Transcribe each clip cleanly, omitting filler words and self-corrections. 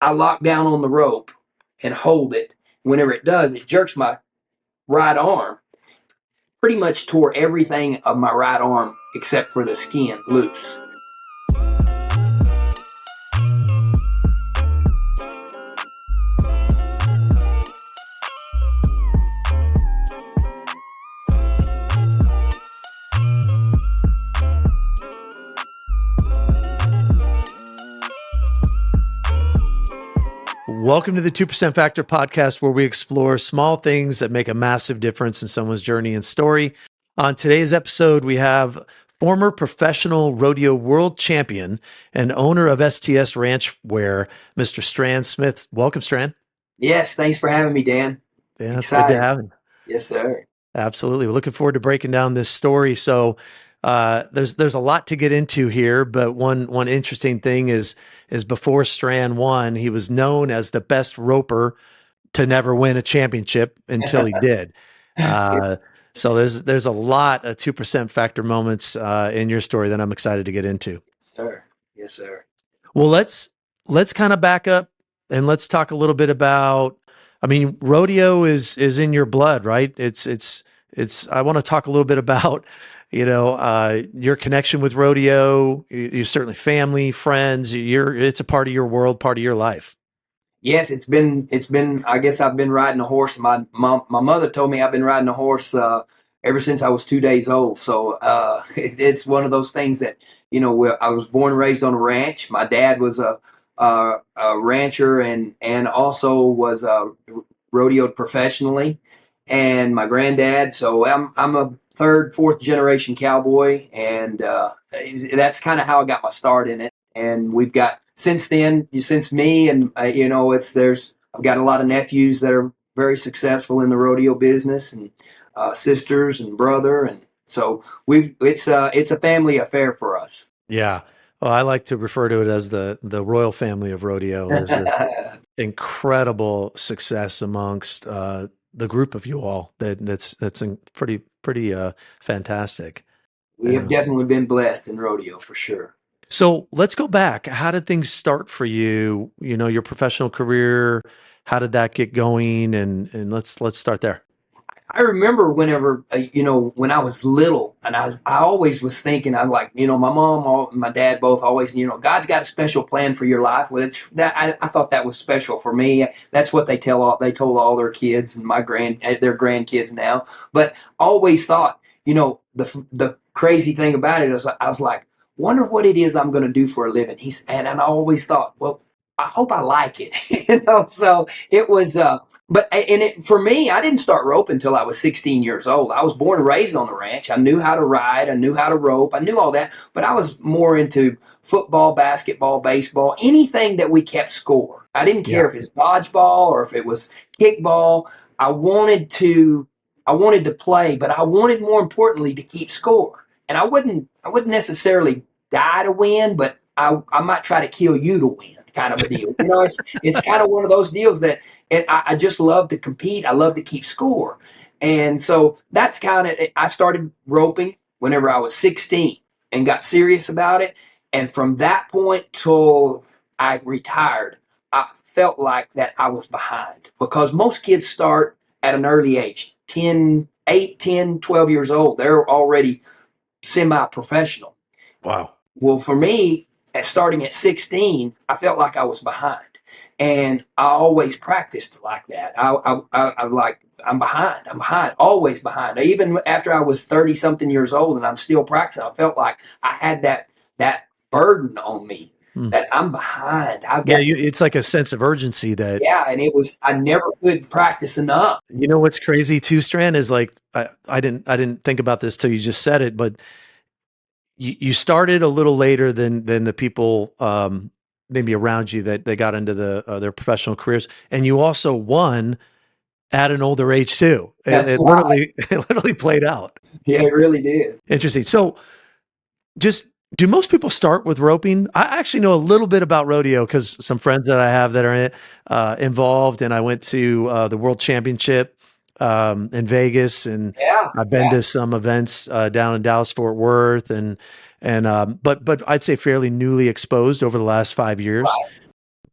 I lock down on the rope and hold it. Whenever it does, it jerks my right arm. Pretty much tore everything of my right arm except for the skin loose. Welcome to the 2% Factor podcast, where we explore small things that make a massive difference in someone's journey and story. On today's episode, we have former professional rodeo world champion and owner of STS Ranchwear, Mr. Stran Smith. Welcome, Stran. Yes, thanks for having me, Dan. Yeah, it's good to have you. Yes, sir. Absolutely. We're looking forward to breaking down this story. So there's a lot to get into here, but one interesting thing is before Stran won, he was known as the best roper to never win a championship until he did. So there's a lot of 2% Factor moments in your story that I'm excited to get into. Sir. Yes, sir. Well, let's kind of back up and let's talk a little bit about, I mean, rodeo is in your blood, right? It's I want to talk a little bit about, your connection with rodeo. You're certainly family, friends. It's a part of your world, part of your life. Yes, it's been. I guess I've been riding a horse. My mother told me I've been riding a horse ever since I was 2 days old. So it's one of those things that I was born and raised on a ranch. My dad was a rancher and also was rodeoed professionally, and my granddad. So I'm a third, fourth generation cowboy, and that's kind of how I got my start in it. And we've got since me, and I've got a lot of nephews that are very successful in the rodeo business, and sisters and brother, and so it's a family affair for us. Yeah. Well, I like to refer to it as the royal family of rodeo. There's an incredible success amongst the group of you all. That's pretty fantastic. We have definitely been blessed in rodeo for sure. So let's go back. How did things start for you? Your professional career. How did that get going? And let's start there. I remember whenever, when I was little, and I always was thinking, I'm like, my mom, my dad both always, God's got a special plan for your life. Well, I thought that was special for me. That's what they told all their kids and their grandkids now. But always thought, the crazy thing about it is I was like, wonder what it is I'm going to do for a living. And I always thought, well, I hope I like it. So it was, for me, I didn't start roping until I was 16 years old. I was born and raised on the ranch. I knew how to ride. I knew how to rope. I knew all that. But I was more into football, basketball, baseball, anything that we kept score. I didn't care if it's dodgeball or if it was kickball. I wanted to play, but I wanted, more importantly, to keep score. And I wouldn't necessarily die to win, but I might try to kill you to win, kind of a deal. It's kind of one of those deals that I just love to compete. I love to keep score. And so that's kind of, I started roping whenever I was 16 and got serious about it. And from that point till I retired, I felt like that I was behind, because most kids start at an early age, 8, 10, 12 years old. They're already semi-professional. Wow. Well, for me, starting at 16, I felt like I was behind, and I always practiced like that. I'm like, I'm behind, always behind. Even after I was 30 something years old and I'm still practicing, I felt like I had that burden on me that I'm behind. It's like a sense of urgency that. Yeah. And I never could practice enough. You know what's crazy too, Stran, is like, I didn't think about this till you just said it, but you started a little later than the people maybe around you that they got into their professional careers, and you also won at an older age too. It literally played out. Yeah, it really did. Interesting. So, do most people start with roping? I actually know a little bit about rodeo because some friends that I have that are involved, and I went to the World Championship in Vegas, and I've been to some events down in Dallas, Fort Worth, but I'd say fairly newly exposed over the last 5 years. Right.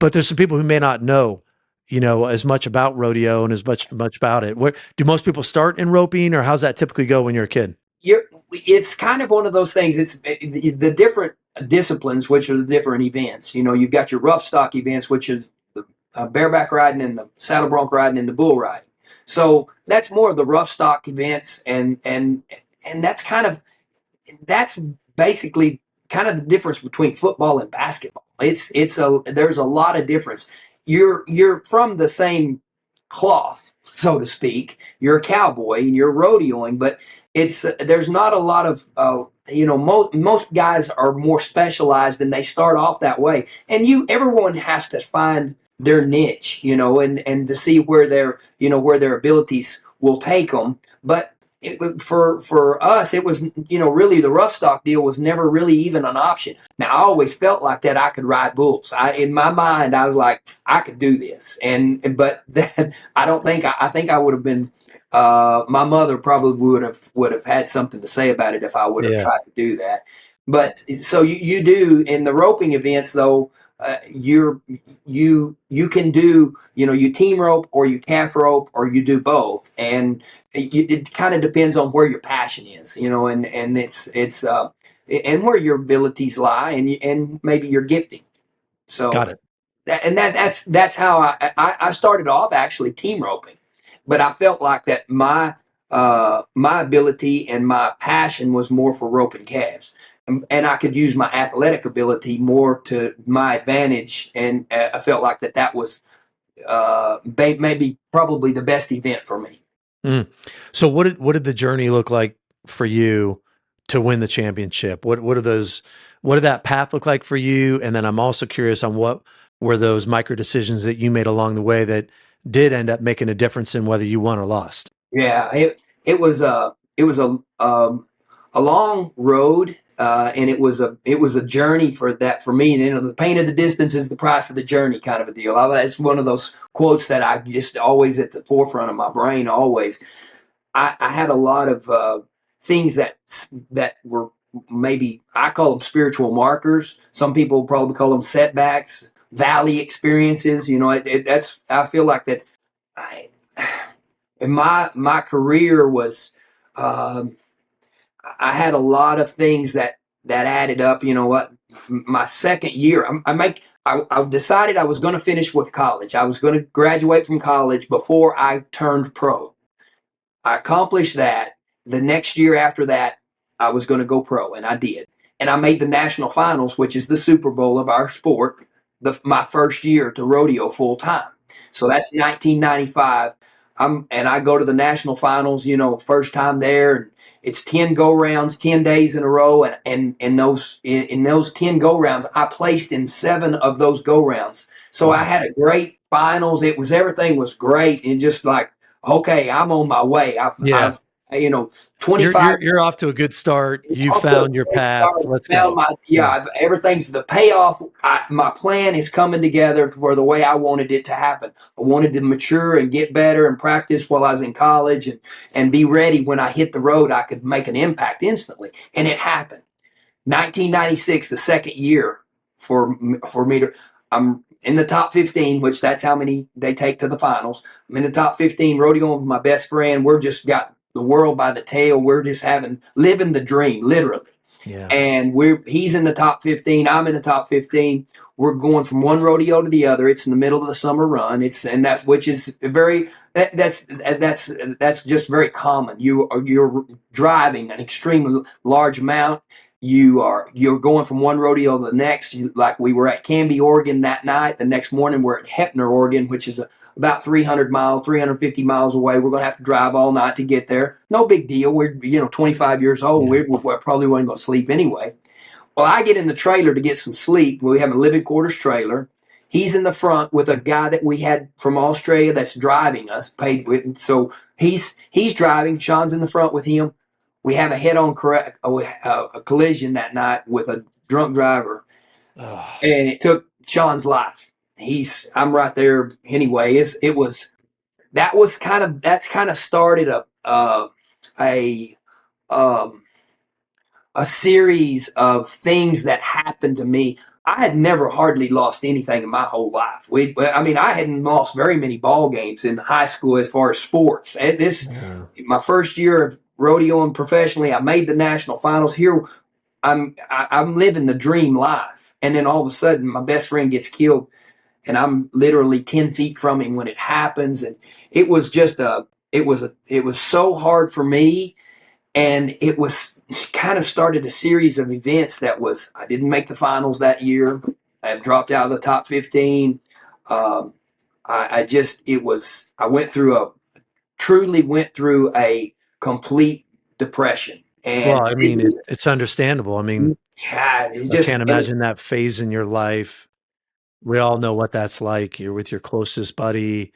but there's some people who may not know, as much about rodeo and as much about it. Where do most people start in roping, or how's that typically go when you're a kid? It's kind of one of those things. It's the different disciplines, which are the different events. You've got your rough stock events, which is the bareback riding and the saddle bronc riding and the bull riding. So that's more of the rough stock events, and that's basically kind of the difference between football and basketball. There's a lot of difference. You're from the same cloth, so to speak. You're a cowboy and you're rodeoing, but it's there's not a lot of most guys are more specialized and they start off that way. And everyone has to find their niche, and to see where their abilities will take them. But for us, it was really the rough stock deal was never really even an option. Now I always felt like that I could ride bulls. In my mind, I was like I could do this, but then I don't think I think I would have been. My mother probably would have had something to say about it if I would have Yeah, tried to do that. But so you do in the roping events though. You can do you team rope or you calf rope or you do both, and it kind of depends on where your passion is, and it's and where your abilities lie, and maybe your gifting. So got it. that's how I started off actually team roping, but I felt like that my ability and my passion was more for roping calves, and I could use my athletic ability more to my advantage, and I felt like that was maybe probably the best event for me. Mm. So what did the journey look like for you to win the championship? What did that path look like for you? And then I'm also curious on what were those micro decisions that you made along the way that did end up making a difference in whether you won or lost? Yeah, it was a long road, and it was a journey for me. And, the pain of the distance is the price of the journey, kind of a deal. It's one of those quotes that I just always at the forefront of my brain. Always, I had a lot of things that were maybe I call them spiritual markers. Some people probably call them setbacks, valley experiences. That's I feel like that. I, and my career was um, I had a lot of things that added up. You know what? My second year, I decided I was going to finish with college. I was going to graduate from college before I turned pro. I accomplished that. The next year after that, I was going to go pro, and I did. And I made the national finals, which is the Super Bowl of our sport, my first year to rodeo full time. So that's 1995. And I go to the national finals, first time there. And it's 10 go rounds, 10 days in a row. And in those 10 go rounds, I placed in 7 of those go rounds. So I Wow. had a great finals. Everything was great. And just like, okay, I'm on my way. Yeah. I've you know You're 25 you're you're off to a good start. You off to a found your great path. start. Let's Found go. my yeah. Yeah. Everything's the payoff. My plan is coming together for the way I wanted it to happen. I wanted to mature and get better and practice while I was in college and be ready when I hit the road. I could make an impact instantly, and it happened. 1996, the second year for me to, I'm in the top 15, which that's how many they take to the finals. I'm in the top 15, rodeoing with my best friend. We're just got the world by the tail. We're just living the dream, literally. Yeah. And he's in the top 15. I'm in the top 15. We're going from one rodeo to the other. It's in the middle of the summer run. Which is very that's just very common. You're driving an extremely large amount. You're going from one rodeo to the next. Like we were at Canby, Oregon that night. The next morning we're at Heppner, Oregon, which is about 300 miles, 350 miles away. We're going to have to drive all night to get there. No big deal. We're 25 years old. Yeah. We probably wasn't going to sleep anyway. Well, I get in the trailer to get some sleep. We have a living quarters trailer. He's in the front with a guy that we had from Australia that's driving us, paid with. So he's driving. Sean's in the front with him. We have a a collision that night with a drunk driver, Oh, and it took Sean's life. I'm right there anyway. It was that's kind of started a um, a series of things that happened to me. I had never hardly lost anything in my whole life. I mean, I hadn't lost very many ball games in high school as far as sports. Yeah. My first year of rodeoing professionally. I made the national finals. Here, I'm living the dream life, and then all of a sudden, my best friend gets killed, and I'm literally 10 feet from him when it happens, and it was just it was so hard for me, and it was kind of started a series of events that was I didn't make the finals that year. I dropped out of the top 15. Um, I just it was I went through a truly went through a complete depression, Well, and I mean, it's understandable. I mean, God, it's I just can't it was imagine that phase in your life. We all know what that's like. You're with your closest buddy.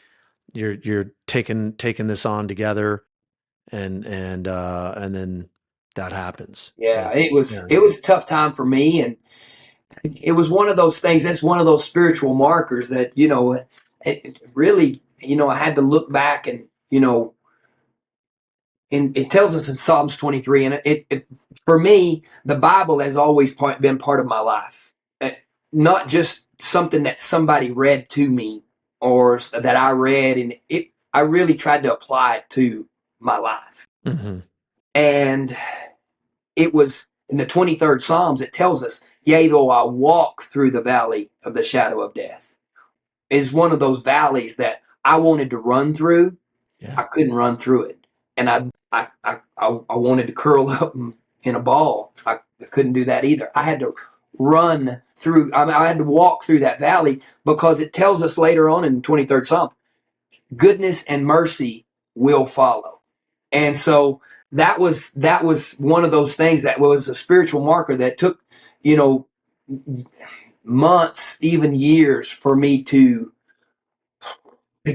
You're taking this on together, and then that happens. yeah, And yeah, it was a tough time for me, and it was one of those things. That's one of those spiritual markers that it really I had to look back and and it tells us in Psalms 23, and for me, the Bible has always been part of my life. Uh, Not just something that somebody read to me or that I read, and I really tried to apply it to my life. hmm And it was in the 23rd Psalms, it tells us, yea, though I walk through the valley of the shadow of death, is one of those valleys that I wanted to run through. yeah, I couldn't run through it, and I wanted to curl up in a ball. I couldn't do that either. I had to run through. I mean, I had to walk through that valley because it tells us later on in the 23rd Psalm, goodness and mercy will follow. And so that was one of those things that was a spiritual marker that took you know months, even years, for me to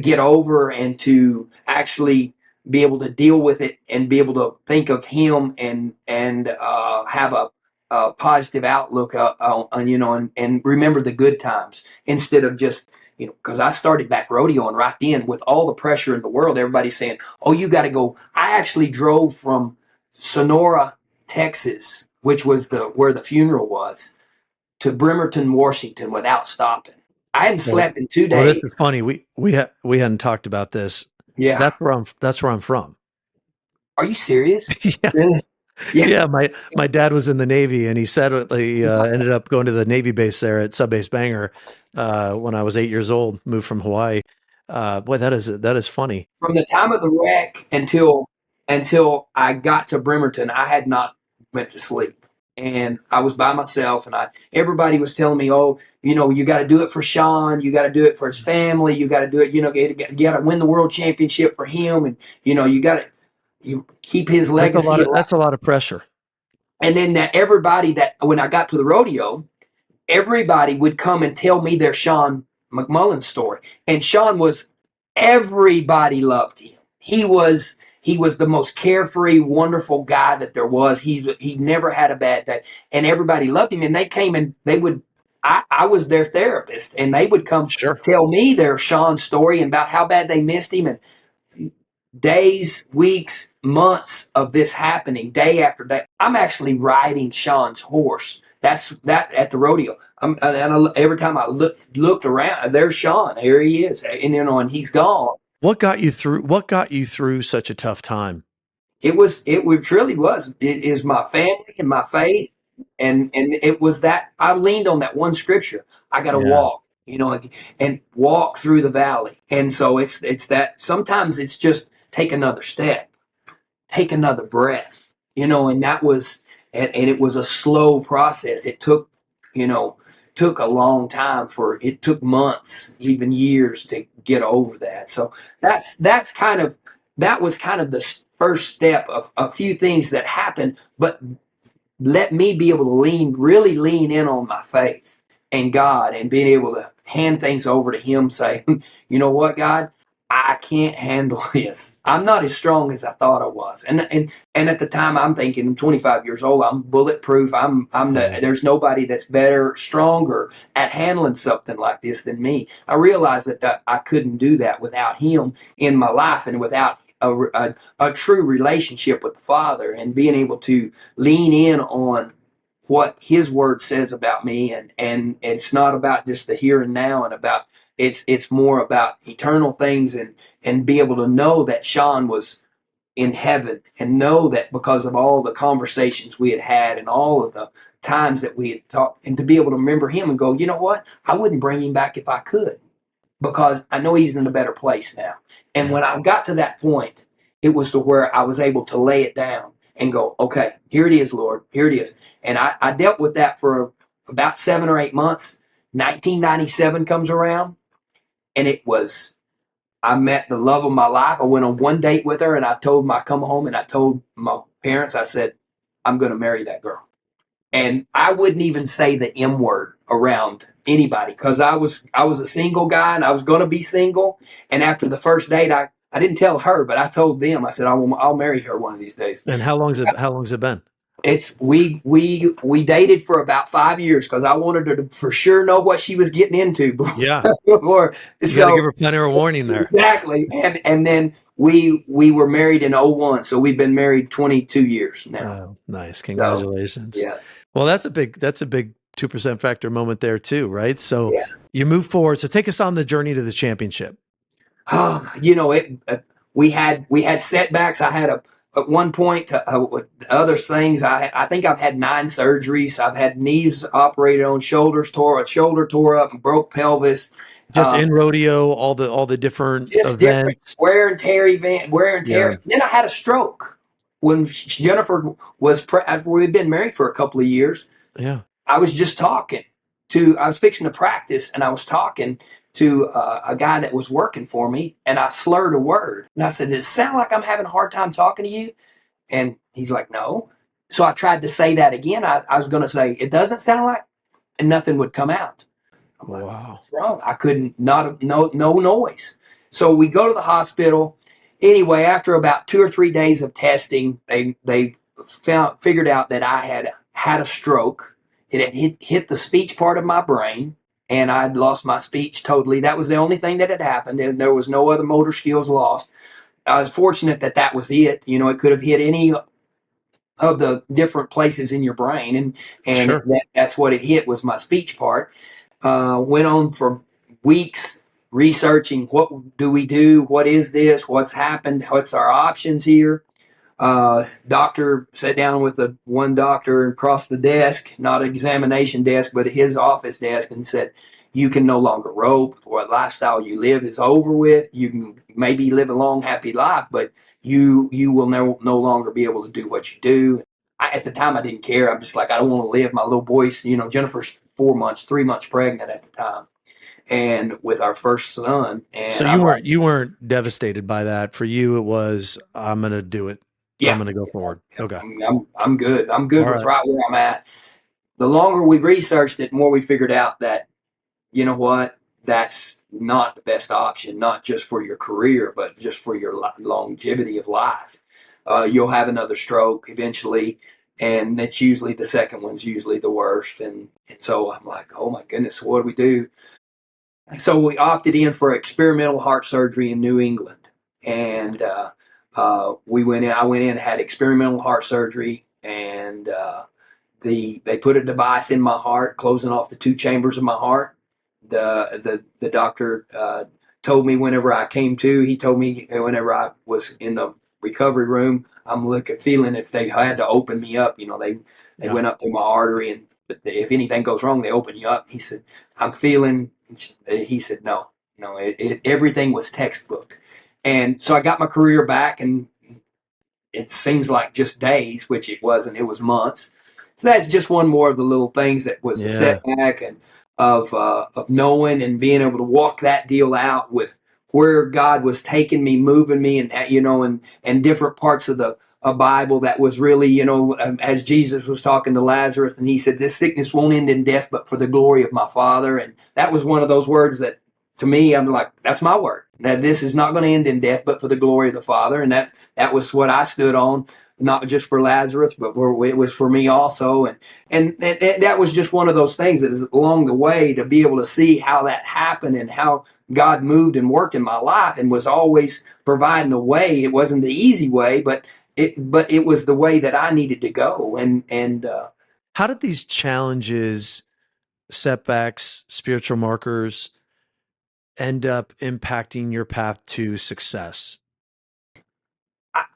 get over and to actually be able to deal with it and be able to think of him and have a positive outlook on and remember the good times instead of just because I started back rodeoing right then with all the pressure in the world. Everybody's saying, "Oh, you got to go." I actually drove from Sonora, Texas, which was the where the funeral was, to Bremerton, Washington, without stopping. I hadn't well, slept in two well, this is days. funny. We hadn't talked about this. Yeah. That's where I'm from. Are you serious? Yeah, Really? Yeah. yeah. My dad was in the Navy, and he said he ended up going to the Navy base there at Subbase Bangor when I was 8 years old. Moved from Hawaii. Boy, that is funny. From the time of the wreck until I got to Bremerton, I had not went to sleep. And I was by myself, and I everybody was telling me, "Oh, you got to do it for Sean. You got to do it for his family. You got to do it. You got to win the world championship for him, and you got to you keep his legacy alive." That's a lot of pressure. And then everybody that when I got to the rodeo, everybody would come and tell me their Sean McMullen story. And Sean was everybody loved him. He was the most carefree, wonderful guy that there was. He never had a bad day, and everybody loved him. And they came and they would. I was their therapist, and they would come Sure. tell me their Sean story and about how bad they missed him, and days, weeks, months of this happening, day after day. I'm actually riding Sean's horse. That's that at the rodeo. Every time I looked around, there's Sean. Here he is, and he's gone. What got you through? What got you through such a tough time? It truly was. It is my family and my faith, and it was that I leaned on that one scripture. I got to Yeah. walk, and walk through the valley. And so it's that sometimes it's just take another step, take another breath, and that was, and it was a slow process. It you know, took a long time it took months, even years to get over that. So that's that was kind of the first step of a few things that happened, but let me be able to really lean in on my faith and God and being able to hand things over to Him, say, you know what, God, I can't handle this. I'm not as strong as I thought I was. And at the time I'm thinking I'm 25 years old, I'm bulletproof. Yeah. There's nobody that's better, stronger at handling something like this than me. I realized that I couldn't do that without Him in my life and without a true relationship with the Father and being able to lean in on what his word says about me, and it's not about just the here and now, and about it's more about eternal things, and be able to know that Sean was in heaven, and know that because of all the conversations we had had and all of the times that we had talked, and to be able to remember him and go, you know what, I wouldn't bring him back if I could, because I know he's in a better place now. And Yeah. when I got to that point, it was to where I was able to lay it down and go, okay, here it is, Lord, here it is. And I dealt with that for about 7 or 8 months. 1997 comes around, and it was, I met the love of my life. I went on one date with her, and I told my come home, and I told my parents, I said, I'm going to marry that girl. And I wouldn't even say the M word around anybody, because I was a single guy, and I was going to be single. And after the first date, I didn't tell her, but I told them. I said I'll marry her one of these days. And how long's it been? It's we dated for about 5 years, because I wanted her to for sure know what she was getting into Yeah. before. You got to give So her plenty of warning there. exactly, and then we were married in '01, so we've been married 22 years now. Oh, nice. So Congratulations. yes. Well, that's a big 2% factor moment there too, right? So Yeah. you move forward. So take us on the journey to the championship. You know, we had setbacks. I had at one point, with other things. I think I've had 9 surgeries. I've had knees operated on, shoulder tore up, and broke pelvis. Just Uh, in rodeo, all the different just different events. wear and tear. Yeah. And then I had a stroke when Jennifer was. After we'd been married for a couple of years. Yeah. I was just talking I was fixing to practice, and I was talking to a guy that was working for me, and I slurred a word. And I said, does it sound like I'm having a hard time talking to you? And he's like, no. So I tried to say that again. I was going to say, it doesn't sound like, and nothing would come out. I'm like, Wow. what's wrong? I couldn't, not, no noise. So we go to the hospital. Anyway, after about 2 or 3 days of testing, they figured out that I had a stroke. It had hit the speech part of my brain, and I'd lost my speech totally. That was the only thing that had happened, and there was no other motor skills lost. I was fortunate that that was it. You know, it could have hit any of the different places in your brain, and Sure. that's what it hit, was my speech part. Went on for weeks researching, what do we do? What is this? What's happened? What's our options here? Doctor sat down with one doctor across the desk, not an examination desk, but his office desk, and said, you can no longer rope. What lifestyle you live is over with. You can maybe live a long, happy life, but you will no longer be able to do what you do. At the time, I didn't care. I'm just like, I don't want to live. My little boy's, Jennifer's 4 months, 3 months pregnant at the time, and with our first son. So And I'm you like, weren't devastated by that. For you, it was, I'm gonna do it. I'm yeah, gonna go forward. Okay. I'm good. I'm good All with right. right where I'm at. The longer we researched it, the more we figured out that, you know what, that's not the best option, not just for your career, but just for your longevity of life. You'll have another stroke eventually, and it's usually the second one's usually the worst. And so I'm like, oh my goodness, what do we do? So we opted in for experimental heart surgery in New England, and we went in. I went in, had experimental heart surgery, and they put a device in my heart, closing off the 2 chambers of my heart. The doctor told me whenever I came to, he told me whenever I was in the recovery room, I'm feeling if they had to open me up, they Yeah. went up to my artery, and but if anything goes wrong, they open you up. He said, I'm feeling. He said, no, no, everything was textbook, and so I got my career back, and it seems like just days, which it wasn't. It was months. So that's just one more of the little things that was a Yeah. setback, and of knowing and being able to walk that deal out with where God was taking me, moving me, and and different parts of the a Bible that was really, as Jesus was talking to Lazarus, and he said, "This sickness won't end in death, but for the glory of my Father." And that was one of those words that, to me, I'm like, that's my word. That this is not going to end in death, but for the glory of the Father, and that was what I stood on, not just for Lazarus, but it was for me also. And that was just one of those things that is along the way to be able to see how that happened and how God moved and worked in my life and was always providing a way. It wasn't the easy way, but it was the way that I needed to go. And How did these challenges, setbacks, spiritual markers end up impacting your path to success?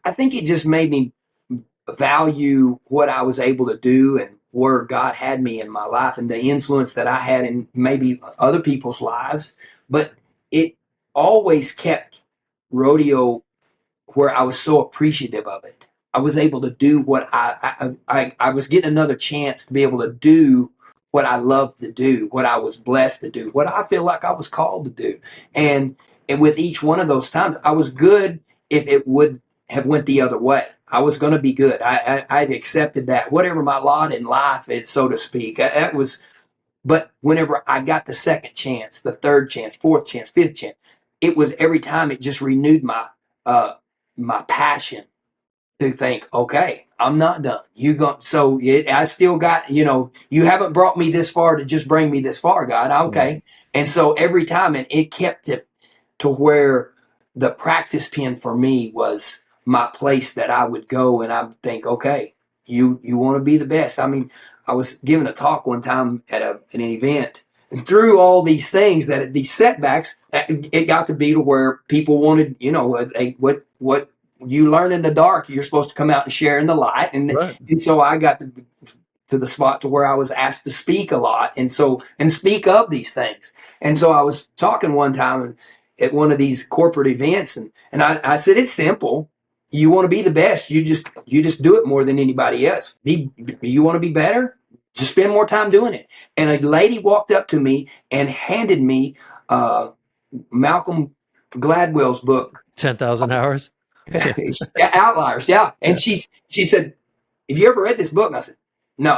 I think it just made me value what I was able to do and where God had me in my life and the influence that I had in maybe other people's lives. But it always kept rodeo where I was so appreciative of it. I was able to do what I was getting another chance to be able to do what I love to do, what I was blessed to do, what I feel like I was called to do. And, and with each one of those times, I was good if it would have went the other way. I was going to be good. I'd accepted that. Whatever my lot in life is, so to speak, that was. But whenever I got the second chance, the third chance, fourth chance, fifth chance, it was every time it just renewed uh, my passion to think, okay, I'm not done. You go, so I still got, you haven't brought me this far to just bring me this far, God. Mm. Okay, and so every time, and it kept it to where the practice pen for me was my place that I would go and I would think, okay, you want to be the best. I mean, I was giving a talk one time at an event, and through all these things these setbacks, it got to be to where people wanted, what you learn in the dark, you're supposed to come out and share in the light, Right. and so I got to the spot to where I was asked to speak a lot, and speak of these things. And so I was talking one time at one of these corporate events, and I said it's simple. You want to be the best. You just do it more than anybody else. You want to be better. Just spend more time doing it. And a lady walked up to me and handed me uh, Malcolm Gladwell's book, 10,000 hours. Yeah. Outliers. Yeah, and Yeah. she said, have you ever read this book? And I said, no,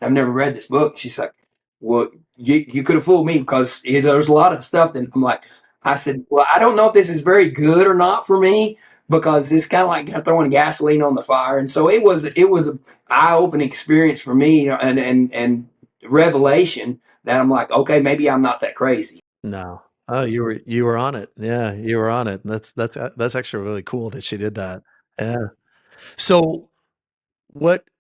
I've never read this book. She's like, well, you could have fooled me because there's a lot of stuff that I'm like, I said, well, I don't know if this is very good or not for me because it's kind of like throwing gasoline on the fire. And so it was an eye opening experience for me, and revelation that I'm like, okay, maybe I'm not that crazy. No. Oh, you were on it. Yeah, you were on it. That's actually really cool that she did that. Yeah. So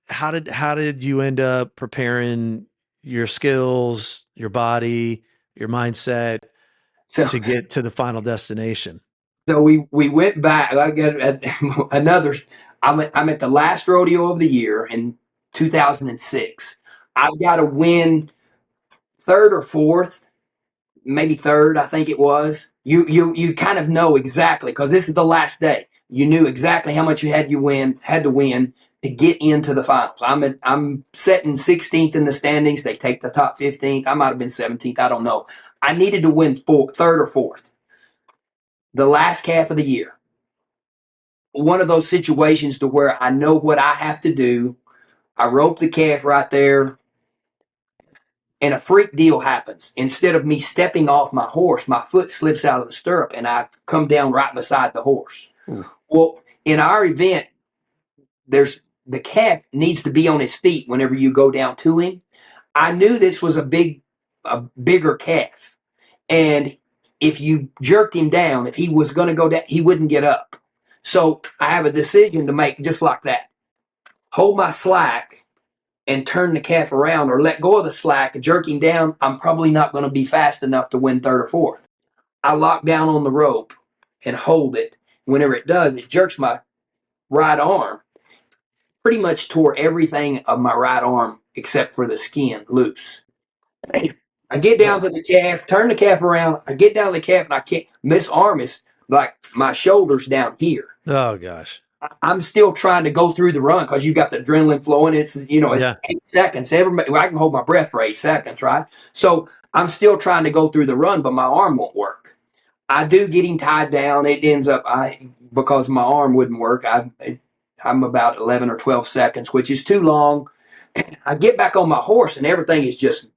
how did you end up preparing your skills, your body, your mindset So to get to the final destination? So we went back. I got another. I'm at the last rodeo of the year in 2006. I've got to win third or fourth, maybe third. I think it was. You kind of know exactly because this is the last day. You knew exactly how much had to win to get into the finals. I'm setting 16th in the standings. They take the top 15th. I might have been 17th. I don't know. I needed to win third or fourth. The last calf of the year, one of those situations to where I know what I have to do. I rope the calf right there, and a freak deal happens. Instead of me stepping off my horse, my foot slips out of the stirrup, and I come down right beside the horse. Ooh. Well, in our event, there's the calf needs to be on his feet whenever you go down to him. I knew this was a bigger calf, and if you jerked him down, if he was going to go down, he wouldn't get up. So I have a decision to make, just like that. Hold my slack and turn the calf around, or let go of the slack and jerk him down, I'm probably not going to be fast enough to win third or fourth. I lock down on the rope and hold it. Whenever it does, it jerks my right arm, pretty much tore everything of my right arm except for the skin loose. I get down Whoa. to the calf, turn the calf around. I get down to the calf, and I can't. This arm is like my shoulders down here. Oh gosh. I'm still trying to go through the run because you got the adrenaline flowing. It's Yeah. 8 seconds. Everybody, well, I can hold my breath for 8 seconds, right? So I'm still trying to go through the run, but my arm won't work. I do get him tied down. It ends up because my arm wouldn't work. I'm about 11 or 12 seconds, which is too long. I get back on my horse, and everything is just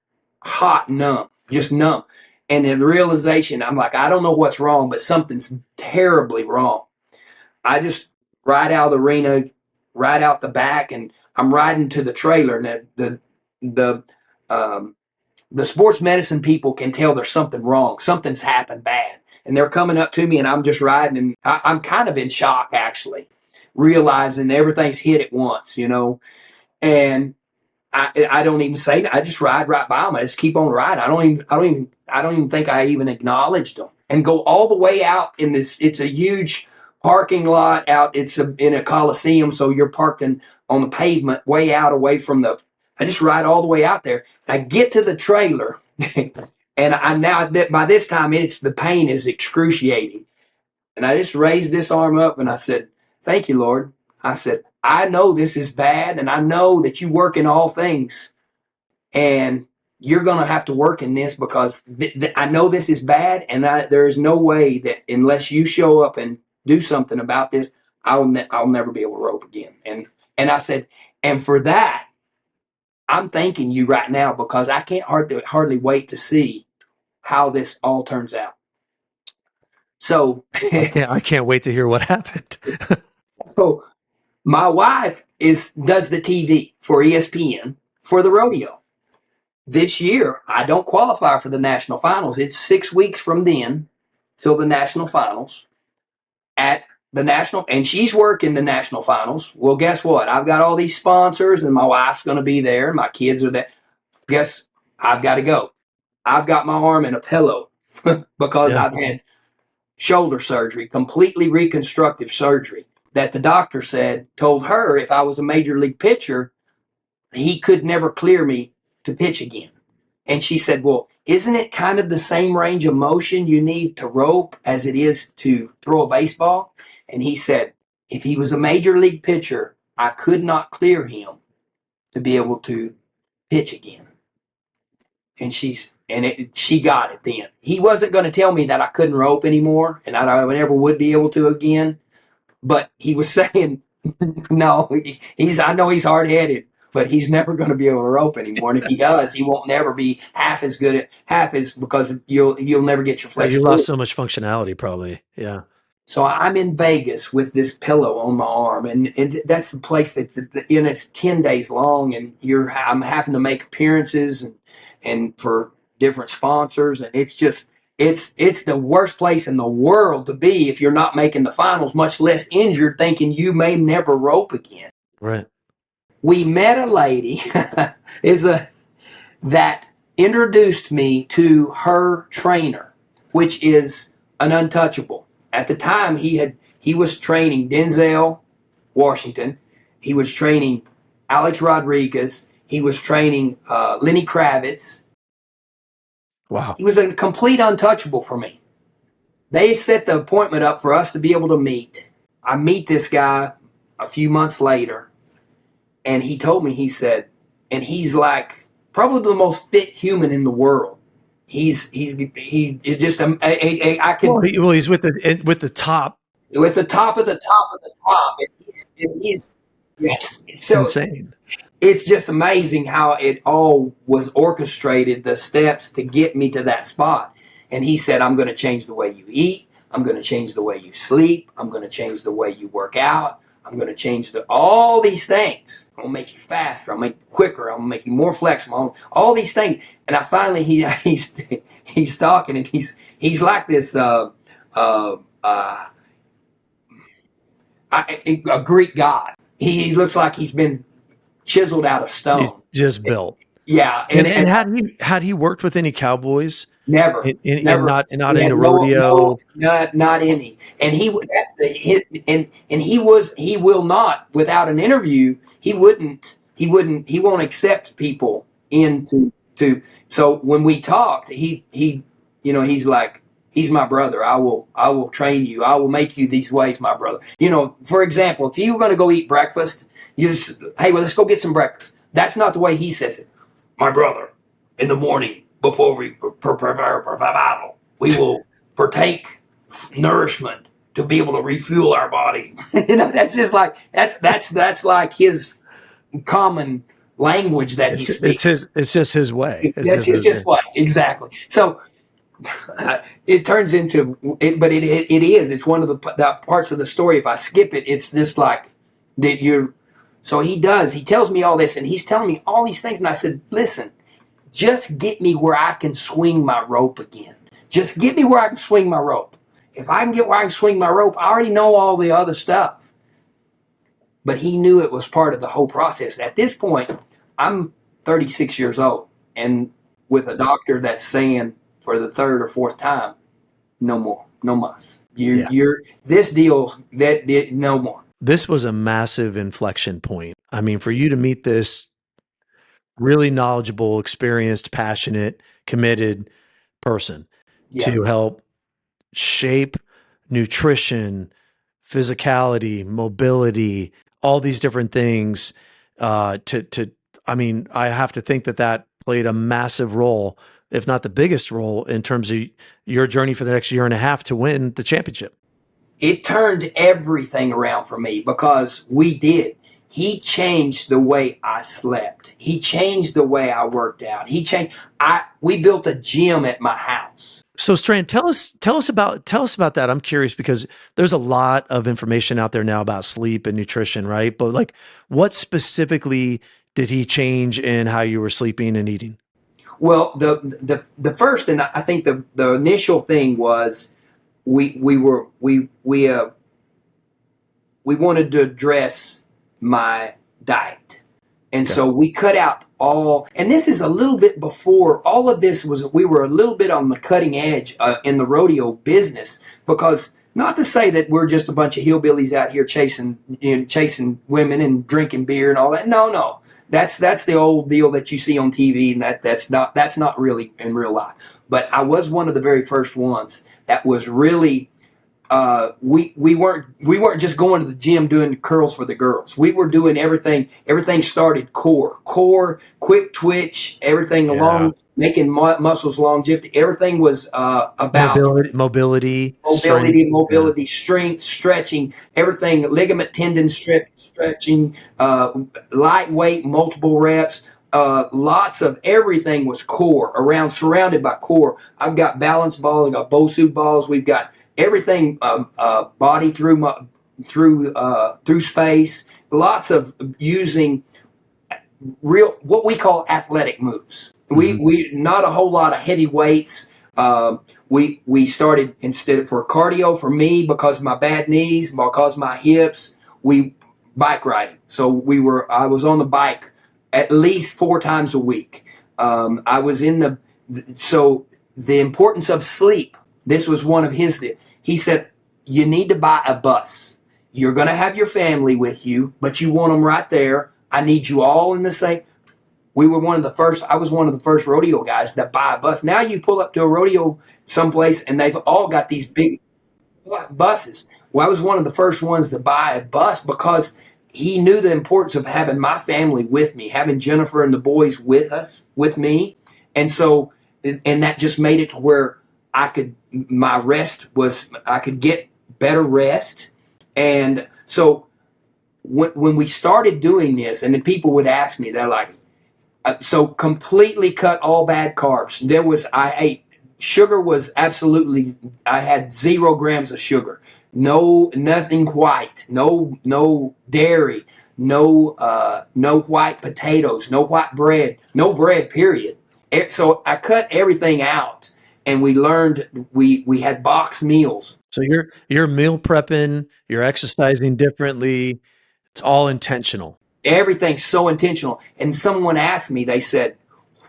hot, numb, just numb. And the realization, I'm like, I don't know what's wrong, but something's terribly wrong. I just ride out of the arena, ride out the back, and I'm riding to the trailer. And the um, the sports medicine people can tell there's something wrong, something's happened bad, and they're coming up to me, and I'm just riding, and I'm kind of in shock actually, realizing everything's hit at once, and I don't even say that. I just ride right by them. I just keep on riding. I don't even think I even acknowledged them, and go all the way out in this. It's a huge parking lot out. In a coliseum, so you're parked on the pavement, way out away from the. I just ride all the way out there. I get to the trailer, and I now by this time the pain is excruciating, and I just raised this arm up and I said, "Thank you, Lord." I said, "I know this is bad, and I know that you work in all things, and you're going to have to work in this because I know this is bad, and there is no way that unless you show up and do something about this, I'll never be able to rope again." And I said, "And for that, I'm thanking you right now because I can't hardly wait to see how this all turns out." So, I can't wait to hear what happened. so my wife does the TV for ESPN for the rodeo. This year, I don't qualify for the national finals. It's 6 weeks from then till the national finals at the national, and she's working the national finals. Well, guess what? I've got all these sponsors, and my wife's going to be there, and my kids are there. Guess I've got to go. I've got my arm in a pillow because Yeah. I've had shoulder surgery, completely reconstructive surgery that the doctor told her if I was a major league pitcher, he could never clear me to pitch again. And she said, "Well, isn't it kind of the same range of motion you need to rope as it is to throw a baseball?" And he said, "If he was a major league pitcher, I could not clear him to be able to pitch again." And she got it then. He wasn't going to tell me that I couldn't rope anymore and I never would be able to again. But he was saying, no, I know he's hard headed, but he's never going to be able to rope anymore. And if he does, he won't never be half as good at because you'll never get your You lost flexibility. so much functionality, probably. Yeah. So I'm in Vegas with this pillow on my arm, and that's the place it's 10 days long, and I'm having to make appearances and for different sponsors, and it's the worst place in the world to be if you're not making the finals, much less injured, thinking you may never rope again. Right. We met a lady that introduced me to her trainer, which is an untouchable. At the time, he was training Denzel Washington, he was training Alex Rodriguez, he was training Lenny Kravitz. Wow. He was a complete untouchable for me. They set the appointment up for us to be able to meet. I meet this guy a few months later, and he told me, and he's like probably the most fit human in the world. He is just I could He's with the top. with the top of the top of the top. And he's yeah. It's So insane. it's just amazing how it all was orchestrated, the steps to get me to that spot. And he said, "I'm going to change the way you eat. I'm going to change the way you sleep. I'm going to change the way you work out. I'm going to change all these things. I'm going to make you faster. I'm going to make you quicker. I'm going to make you more flexible. All these things." And I finally, he's talking, and he's like this a Greek god. He looks like he's been chiseled out of He's stone. just built. Yeah, And had he worked with any cowboys never, in never. not He into had no, rodeo? not any. And he will not without an interview. He won't accept people into to. So when we talked, he's like, he's my brother. I will train you. I will make you these ways, my brother. For example, if you were going to go eat breakfast, you just, "Hey, well, let's go get some breakfast." That's not the way he says it. "My brother, in the morning before we prepare for battle, we will partake nourishment to be able to refuel our body." That's just like that's like his common language that he speaks. It's just his way. It's just what exactly. So it turns into it, but it is. It's one of the parts of the story. If I skip it, it's just like that you're. So he does. He tells me all this, and he's telling me all these things, and I said, "Listen, just get me where I can swing my rope again. Just get me where I can swing my rope. If I can get where I can swing my rope, I already know all the other stuff." But he knew it was part of the whole process. At this point, I'm 36 years old, and with a doctor that's saying for the third or fourth time, no more, no mas. Yeah. You're this deal's that no more. This was a massive inflection point. I mean, for you to meet this really knowledgeable, experienced, passionate, committed person Yeah, to help shape nutrition, physicality, mobility, all these different things. I mean, I have to think that that played a massive role, if not the biggest role, in terms of your journey for the next year and a half to win the championship. it turned everything around for me because we did. He changed the way I slept. He changed the way I worked out. He changed. I We built a gym at my house. So Strand, tell us about that. I'm curious because there's a lot of information out there now about sleep and nutrition, right? But like, what specifically did he change in how you were sleeping and eating? Well, the first and I think the initial thing was we were we wanted to address my diet. And Okay. so we cut out all, and this is a little bit before all of this was, we were a little bit on the cutting edge in the rodeo business because not to say that we're just a bunch of hillbillies out here chasing women and drinking beer and all that. No, no. That's the old deal that you see on TV, and that's not really in real life. But I was one of the very first ones that was really we weren't just going to the gym doing curls for the girls. We were doing everything. Everything started core, quick twitch, everything Yeah. along making muscles longevity. Everything was about Mobility, strength. Yeah. mobility, strength, stretching, everything, ligament, tendon stretching, lightweight, multiple reps. Lots of everything was core around, surrounded by core. I've got balance balls, I've got Bosu balls, we've got everything, body through space. Lots of using real what we call athletic moves. Mhm. We not a whole lot of heavy weights. We started instead for cardio for me because of my bad knees, because of my hips. We bike riding. So I was on the bike at least 4 times a week. I was in the so the importance of sleep. This was one of his. He said you need to buy a bus. You're going to have your family with you, but you want them right there. I need you all in the same. We were one of the first. I was one of the first rodeo guys that buy a bus. Now you pull up to a rodeo someplace and they've all got these big buses. Well, I was one of the first ones to buy a bus because he knew the importance of having my family with me, having Jennifer and the boys with me, and so and that just made it to where I could get better rest, and so when we started doing this, and then people would ask me, they're like, so completely cut all bad carbs. I ate sugar was absolutely, I had 0 grams of sugar, nothing white, no dairy, no white potatoes, no white bread, no bread period. So I cut everything out, and we learned we had box meals. So you're meal prepping, you're exercising differently. It's all intentional. Everything's so intentional. And someone asked me, they said,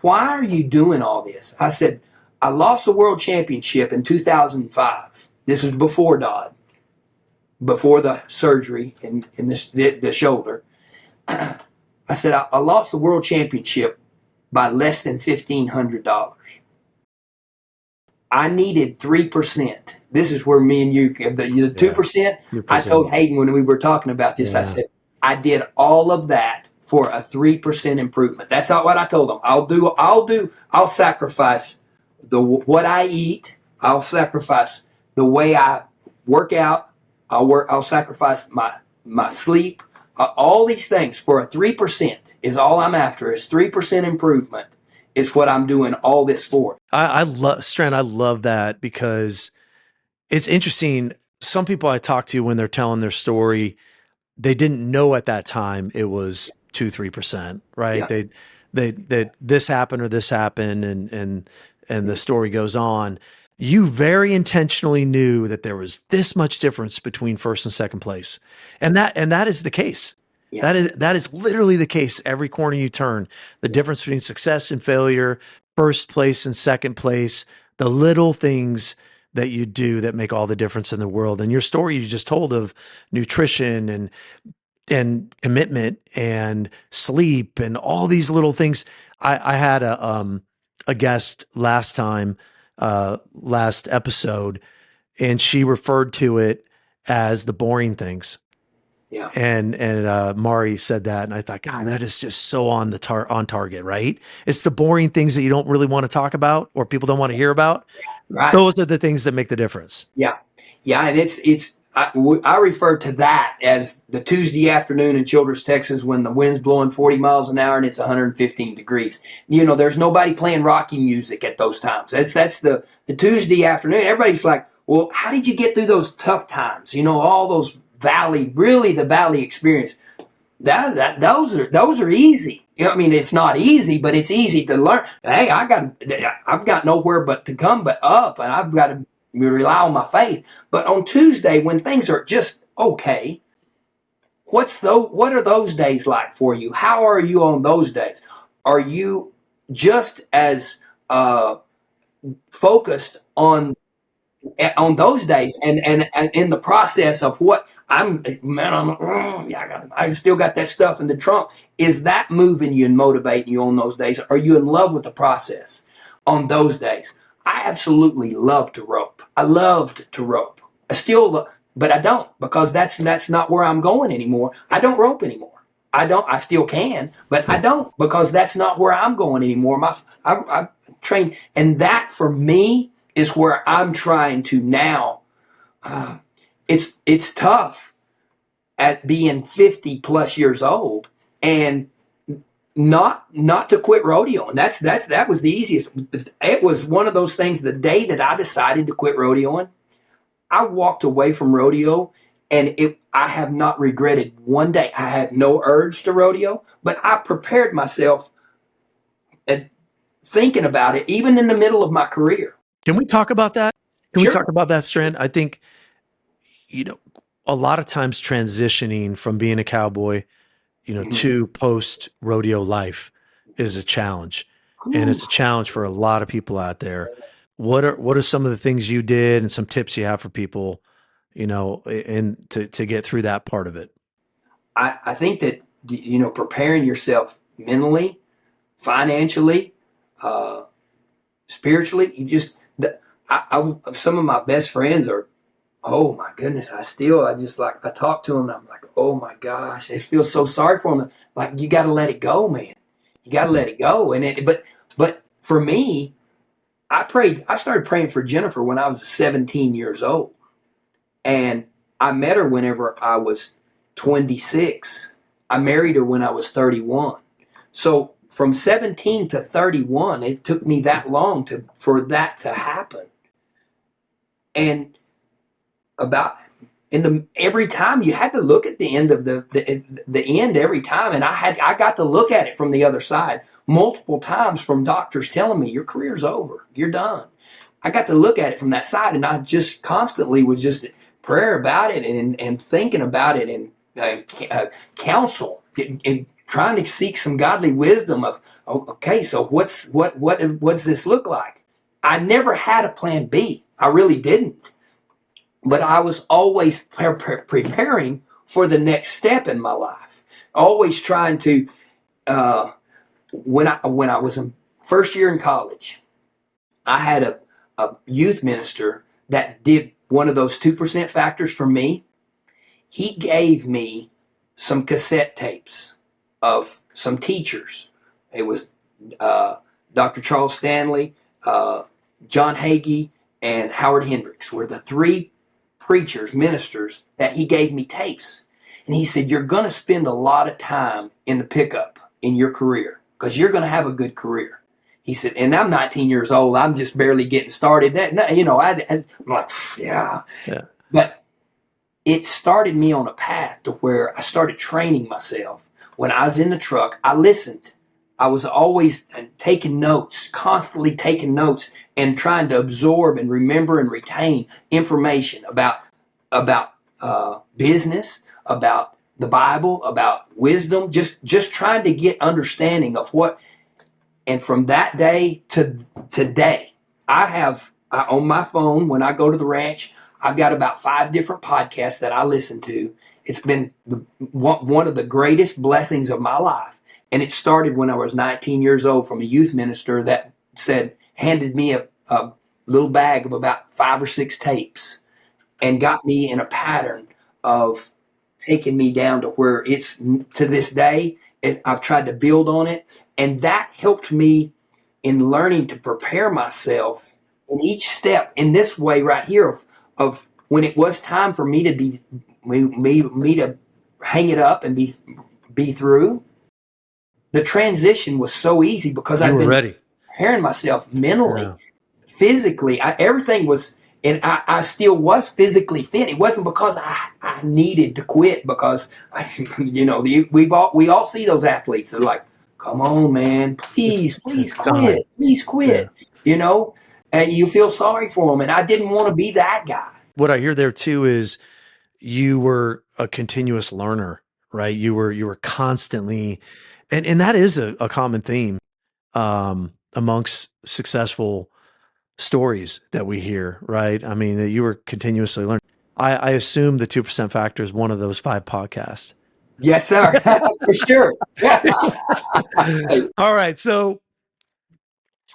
why are you doing all this? I said, I lost the world championship in 2005. This was before Dodd, before the surgery in the shoulder. I said, I lost the world championship by less than $1,500. I needed 3%. This is where me and you, the 2%. You're I told presenting. Hayden when we were talking about this, I Yeah. said, I did all of that for a 3% improvement. That's not what I told them. I'll sacrifice what I eat. I'll sacrifice the way I work out. I'll sacrifice my sleep. All these things for a 3% is all I'm after. Is 3% improvement is what I'm doing all this for. I love Strand. I love that because it's interesting. Some people I talk to when they're telling their story, they didn't know at that time it was 2-3%, right? Yeah. They this happened or this happened, and the story goes on. You very intentionally knew that there was this much difference between first and second place, and that is the case. Yeah. That is literally the case every corner you turn. The Yeah. difference between success and failure, first place and second place, the little things that you do that make all the difference in the world. And your story you just told of nutrition and commitment and sleep and all these little things. I had a guest last time, last episode, and she referred to it as the boring things. Yeah. And Mari said that, and I thought, God, that is just so on target, right? It's the boring things that you don't really want to talk about or people don't want to hear about. Right. Those are the things that make the difference. Yeah. Yeah. And I refer to that as the Tuesday afternoon in Childress, Texas, when the wind's blowing 40 miles an hour and it's 115 degrees. There's nobody playing Rocky music at those times. That's the Tuesday afternoon. Everybody's like, well, how did you get through those tough times? All those really the valley experience. Those are easy. I mean, it's not easy, but it's easy to learn. Hey, I've got nowhere but to come but up, and I've got to rely on my faith. But on Tuesday, when things are just okay, what are those days like for you? How are you on those days? Are you just as focused on those days and in the process of what I still got that stuff in the trunk. Is that moving you and motivating you on those days? Are you in love with the process on those days? I absolutely love to rope. I loved to rope. I still, but I don't, because that's not where I'm going anymore. I don't rope anymore. I still can, but I don't, because that's not where I'm going anymore. I train, and that for me is where I'm trying to now. It's tough at being 50 plus years old and not to quit rodeo, and that was the easiest. It was one of those things. The day that I decided to quit rodeoing, I walked away from rodeo, and I have not regretted one day. I have no urge to rodeo, but I prepared myself at thinking about it, even in the middle of my career. Can we talk about that? Can we Sure. talk about that, Strand? I think, you know, a lot of times transitioning from being a cowboy, Mhm. to post rodeo life is a challenge. And it's a challenge for a lot of people out there. What are some of the things you did and some tips you have for people, and to get through that part of it? I think that preparing yourself mentally, financially, uh, spiritually. Some of my best friends are, oh my goodness. I just like, I talk to them and I'm like, oh my gosh, I feel so sorry for them. Like, you got to let it go, man. You got to let it go. But for me, I started praying for Jennifer when I was 17 years old, and I met her whenever I was 26. I married her when I was 31. So from 17 to 31, it took me that long for that to happen. And about in the every time you had to look at the end of the end every time, and I got to look at it from the other side multiple times, from doctors telling me your career's over, you're done. I got to look at it from that side, and I just constantly was just prayer about it and thinking about it, and counsel, and trying to seek some godly wisdom of, okay, so what does this look like? I never had a plan B. I really didn't, but I was always preparing for the next step in my life. Always trying to. When I was in first year in college, I had a youth minister that did one of those 2% factors for me. He gave me some cassette tapes of some teachers. It was uh, Dr. Charles Stanley, John Hagee, and Howard Hendricks were the three preachers, ministers that he gave me tapes. And he said, you're going to spend a lot of time in the pickup in your career because you're going to have a good career. He said, and I'm 19 years old. I'm just barely getting started. I'm like, yeah. Yeah. But it started me on a path to where I started training myself. When I was in the truck, I listened. I was always taking notes, constantly taking notes, and trying to absorb and remember and retain information about business, about the Bible, about wisdom, just trying to get understanding of what. And from that day to today, on my phone when I go to the ranch, I've got about 5 different podcasts that I listen to. It's been one of the greatest blessings of my life. And it started when I was 19 years old from a youth minister that handed me a little bag of about 5 or 6 tapes and got me in a pattern of taking me down to where it's to this day. I've tried to build on it, and that helped me in learning to prepare myself in each step in this way right here of when it was time for me to me to hang it up and be through. The transition was so easy because You I'd were been ready. preparing myself mentally, Yeah. physically. Everything was, and I still was physically fit. It wasn't because I needed to quit because we all see those athletes. They're like, come on, man, please It's time. quit, please Yeah. quit. And you feel sorry for them. And I didn't want to be that guy. What I hear there too is you were a continuous learner, right? You were constantly, and that is a common theme amongst successful stories that we hear, right? I mean, that you were continuously learning. I assume the 2% Factor is one of those 5 podcasts. Yes, sir, for sure. All right, so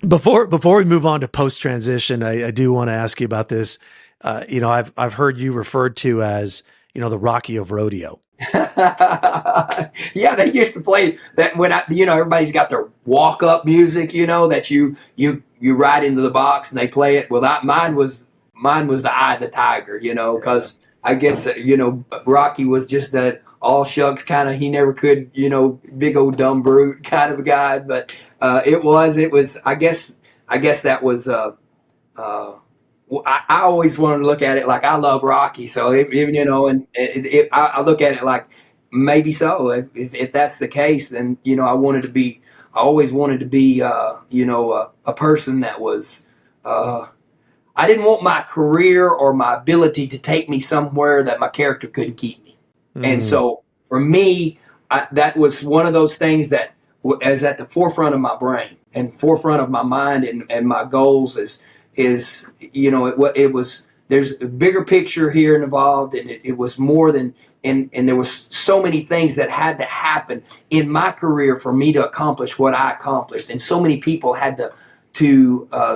before we move on to post transition, I do want to ask you about this. I've heard you referred to as the Rocky of rodeo. Yeah, they used to play that when everybody's got their walk up music, that you ride into the box and they play it. Well, mine was the Eye of the Tiger, because I guess Rocky was just that all shucks kind of, he never could, big old dumb brute kind of a guy, but it was I guess that was I always want to look at it like I love Rocky, so and I look at it like maybe so. If that's the case, then I always wanted to be, a person that was. I didn't want my career or my ability to take me somewhere that my character couldn't keep me, and Mm. so for me, that was one of those things that is at the forefront of my brain and forefront of my mind and my goals is it was there's a bigger picture here involved, and it was more than, and there was so many things that had to happen in my career for me to accomplish what I accomplished, and so many people had to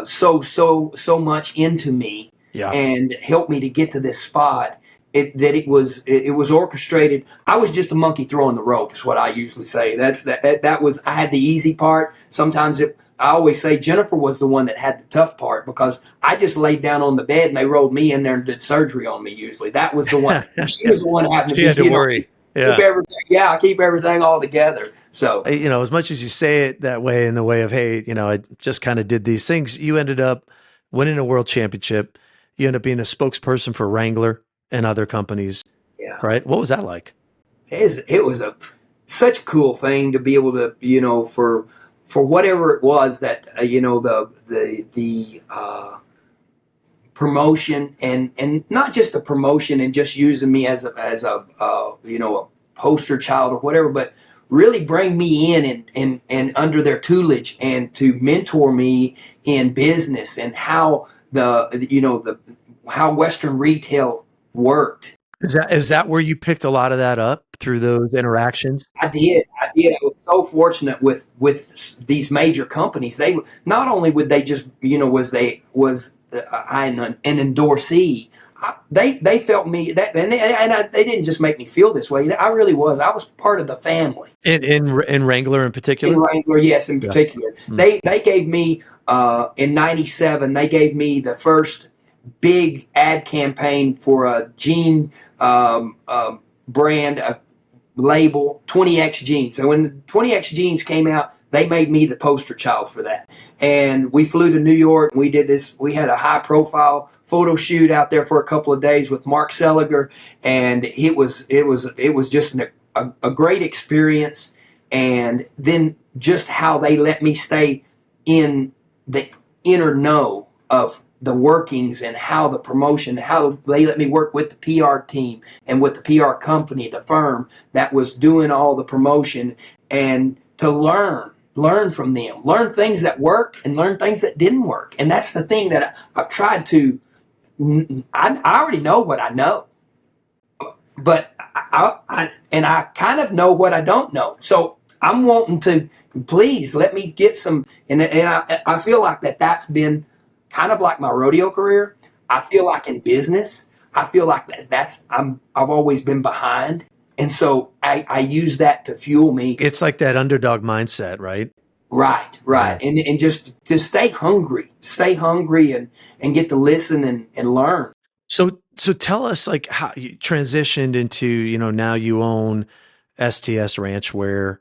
so much into me Yeah. and help me to get to this spot. It was orchestrated. I was just a monkey throwing the rope, is what I usually say. That was, I had the easy part. Sometimes I always say Jennifer was the one that had the tough part because I just laid down on the bed and they rolled me in there and did surgery on me. Usually, that was the one. She was the one having to She be, had to worry. keep Yeah. everything. Yeah, I keep everything all together. So As much as you say it that way, in the way of, hey, I just kind of did these things, you ended up winning a world championship. You ended up being a spokesperson for Wrangler and other companies, yeah, right? What was that like? it was such a cool thing to be able to, for whatever it was that the promotion, and not just the promotion and just using me as a poster child or whatever, but really bring me in and under their tutelage and to mentor me in business and how the how Western retail worked. Is that where you picked a lot of that up through those interactions? I did. I did. I was so fortunate with these major companies. They not only would they just was I an endorsee. They felt me that, they didn't just make me feel this way. I really was. I was part of the family. In Wrangler in In particular? Wrangler, yes, in Yeah. particular, Mm. they gave me in '97. They gave me the first big ad campaign for a jean brand, label, 20X jeans. So when 20X jeans came out, they made me the poster child for that. And we flew to New York and we did this. We had a high profile photo shoot out there for a couple of days with Mark Seliger, and it was just a great experience. And then just how they let me stay in the inner know of the workings and how the promotion, how they let me work with the PR team and with the PR company, the firm that was doing all the promotion, and to learn from them, learn things that worked and learn things that didn't work. And that's the thing that I've tried to, I already know what I know, but I kind of know what I don't know. So I'm wanting to, please let me get some, and I feel like that's been kind of like my rodeo career. I feel like in business, I feel like I've always been behind. And so I use that to fuel me. It's like that underdog mindset, right? Right, right. Yeah. And just to stay hungry and get to listen and learn. So tell us like how you transitioned into, now you own STS Ranchwear,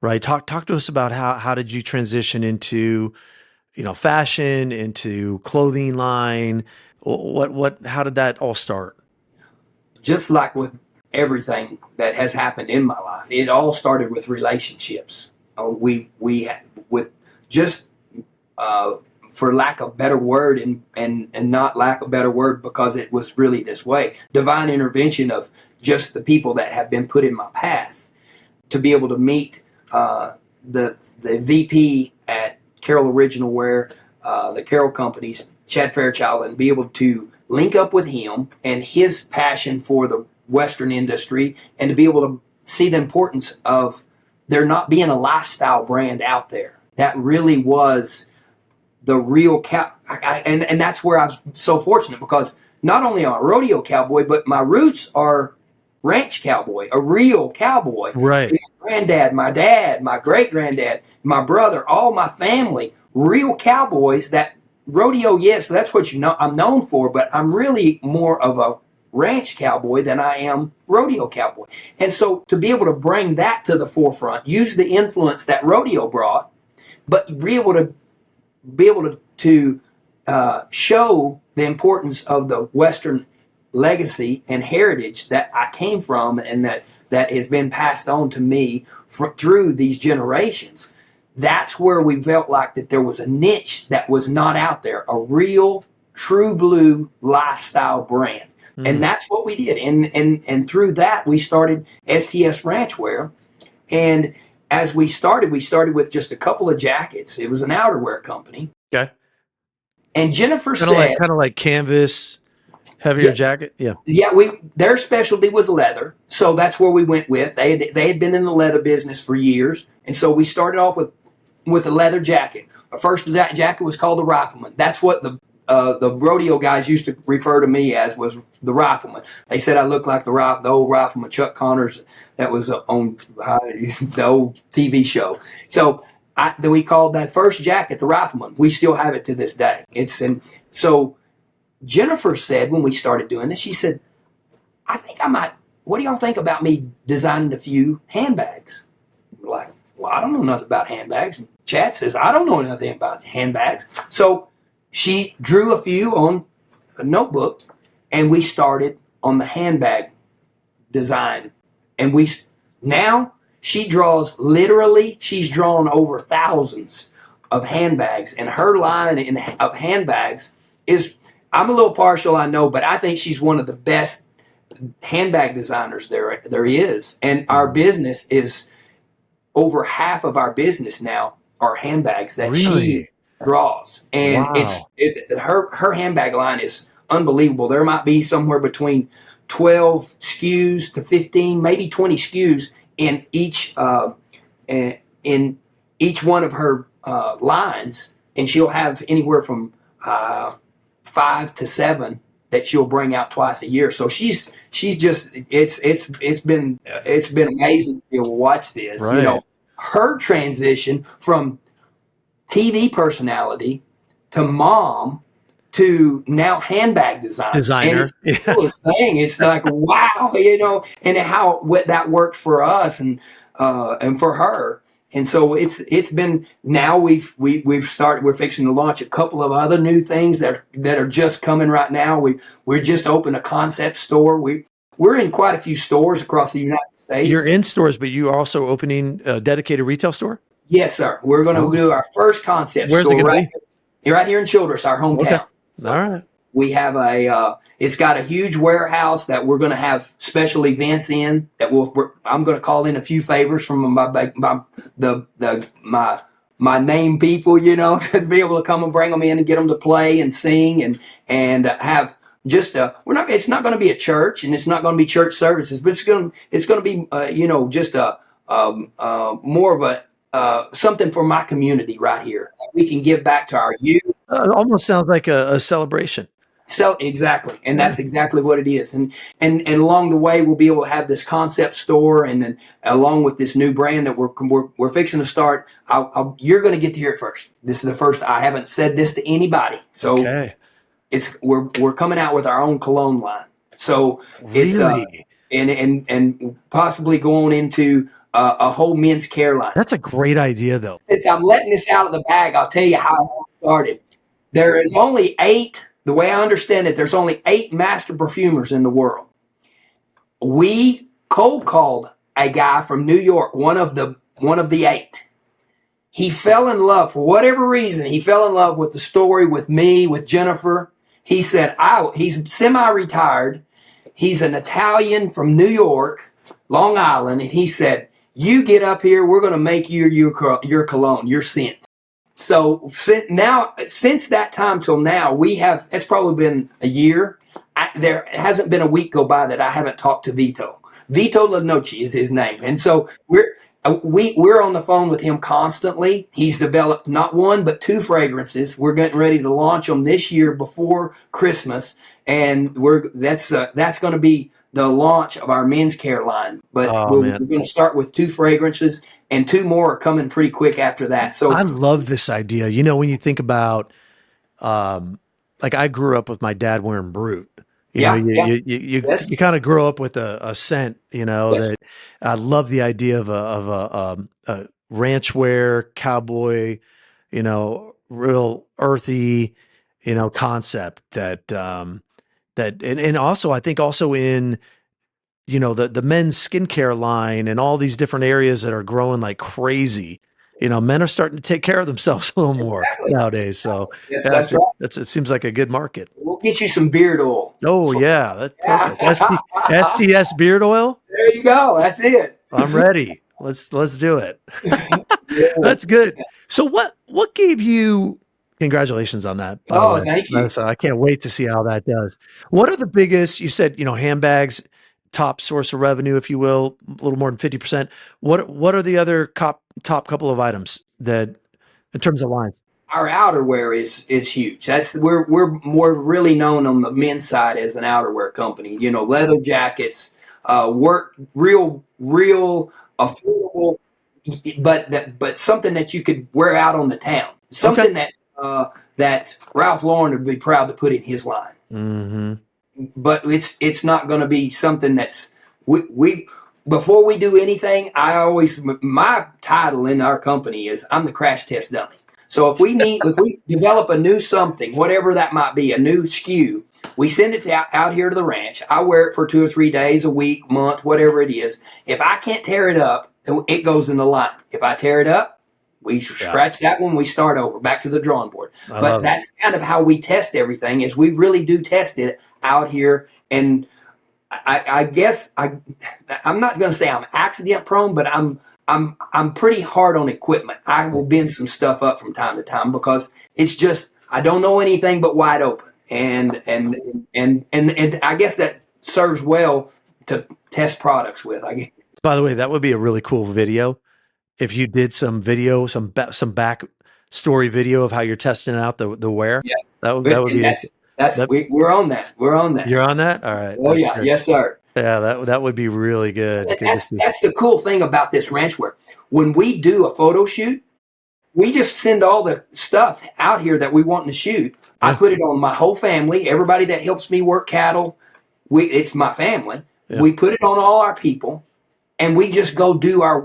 right? Talk to us about how did you transition into, fashion, into clothing line? How did that all start? Just like with everything that has happened in my life, it all started with relationships. We with just for lack of better word, and not lack of better word because it was really this way, divine intervention of just the people that have been put in my path to be able to meet the VP at Carroll Original Wear, the Carroll companies, Chad Fairchild, and be able to link up with him and his passion for the Western industry, and to be able to see the importance of there not being a lifestyle brand out there that really was the real and that's where I was so fortunate, because not only am I a rodeo cowboy, but my roots are ranch cowboy, a real cowboy. Right. My granddad, my dad, my great granddad, my brother, all my family, real cowboys. That rodeo, yes, that's what I'm known for, but I'm really more of a ranch cowboy than I am rodeo cowboy. And so to be able to bring that to the forefront, use the influence that rodeo brought, but be able to show the importance of the Western legacy and heritage that I came from, and that has been passed on to me through these generations. That's where we felt like that there was a niche that was not out there, a real true blue lifestyle brand. And that's what we did. And through that, we started STS Ranchwear. And as we started with just a couple of jackets. It was an outerwear company. Okay. And Jennifer Kind of said, like canvas, heavier yeah, jacket. Yeah. yeah, their specialty was leather, so that's where we went with. They had been in the leather business for years, and so we started off with a leather jacket. Our first jacket was called the Rifleman. That's what the rodeo guys used to refer to me as, was the Rifleman. They said I looked like the old Rifleman, Chuck Connors, that was on the old TV show. So we called that first jacket the Rifleman. We still have it to this day. So Jennifer said when we started doing this, she said, I think I might, what do y'all think about me designing a few handbags? We're like, well, I don't know nothing about handbags. And Chad says, I don't know nothing about handbags. So she drew a few on a notebook, and we started on the handbag design. And now she's drawn over thousands of handbags, and her line of handbags is, I'm a little partial, I know, but I think she's one of the best handbag designers there is. And our business is, over half of our business now are handbags that she draws. And wow. her handbag line is unbelievable. There might be somewhere between 12 SKUs to 15, maybe 20 SKUs in each one of her lines, and she'll have anywhere from 5 to 7 that she'll bring out twice a year. So she's just, it's been amazing to be able to watch this. Right. Her transition from TV personality to mom to now handbag designer. And it's the coolest thing. It's like, wow, and how that worked for us and for her. And so it's been, now we're fixing to launch a couple of other new things that are just coming right now. We're just opened a concept store. We're in quite a few stores across the United States. You're in stores, but you are also opening a dedicated retail store? Yes, sir. We're going to do our first concept Where's store it going to be? right here in Childress, our hometown. Okay. All right. We have it's got a huge warehouse that we're going to have special events in that I'm going to call in a few favors from my name people, to be able to come and bring them in and get them to play and sing and have just it's not going to be a church and it's not going to be church services, but it's going to be, just more of something for my community right here. We can give back to our youth. Almost sounds like a celebration. So exactly, and that's exactly what it is. And along the way, we'll be able to have this concept store, and then along with this new brand that we're fixing to start. You're going to get to hear it first. This is the first. I haven't said this to anybody, so Okay. we're coming out with our own cologne line. So Really? it's and possibly going into a whole men's care line. That's a great idea, though. Since I'm letting this out of the bag, I'll tell you how it started. There is only 8. The way I understand it, there's only 8 master perfumers in the world. We cold called a guy from New York, one of the 8. He fell in love for whatever reason. He fell in love with the story, with me, with Jennifer. He said, he's semi-retired. He's an Italian from New York, Long Island, and he said, "You get up here. We're going to make you your cologne, your scent." So since that time till now, it's probably been a year. There hasn't been a week go by that I haven't talked to Vito. Vito Lanoci is his name. And so we're on the phone with him constantly. He's developed not 1, but 2 fragrances. We're getting ready to launch them this year before Christmas. And that's going to be the launch of our men's care line. But we're going to start with 2 fragrances. And 2 more are coming pretty quick after that. So I love this idea. When you think about, like I grew up with my dad wearing Brute. You kind of grow up with a scent. That I love the idea of a ranchwear cowboy, real earthy, concept that and also I think also in the men's skincare line and all these different areas that are growing like crazy. Men are starting to take care of themselves a little more nowadays. So yes, that's right. It seems like a good market. We'll get you some beard oil. Oh yeah, that's perfect. STS beard oil. There you go. That's it. I'm ready. Let's do it. Yeah. That's good. So what gave you? Congratulations on that. By the way. Thank you. I can't wait to see how that does. What are the biggest? You said handbags. Top source of revenue, if you will, a little more than 50%. What are the other top couple of items that, in terms of lines? Our outerwear is huge. We're more really known on the men's side as an outerwear company. Leather jackets, work real affordable, but something that you could wear out on the town. Something that Ralph Lauren would be proud to put in his line. Mm-hmm. But it's not going to be something that's we before we do anything. My title in our company is I'm the crash test dummy. So if we develop a new something, whatever that might be, a new SKU, we send it out here to the ranch. I wear it for 2 or 3 days, a week, month, whatever it is. If I can't tear it up, it goes in the line. If I tear it up, we scratch that one. We start over, back to the drawing board. But that's kind of how we test everything. Is we really do test it out here, and I guess I'm not going to say I'm accident prone, but I'm pretty hard on equipment. I will bend some stuff up from time to time because it's just I don't know anything but wide open, and I guess that serves well to test products with. I guess. By the way, that would be a really cool video if you did some video, some back story video of how you're testing out the wear. Yeah, that would be. We're on that. We're on that. You're on that? All right. Oh yeah. Great. Yes, sir. Yeah, that would be really good. That's the cool thing about this ranchwear. When we do a photo shoot, we just send all the stuff out here that we want to shoot. Yeah. I put it on my whole family, everybody that helps me work cattle. It's my family. Yeah. We put it on all our people, and we just go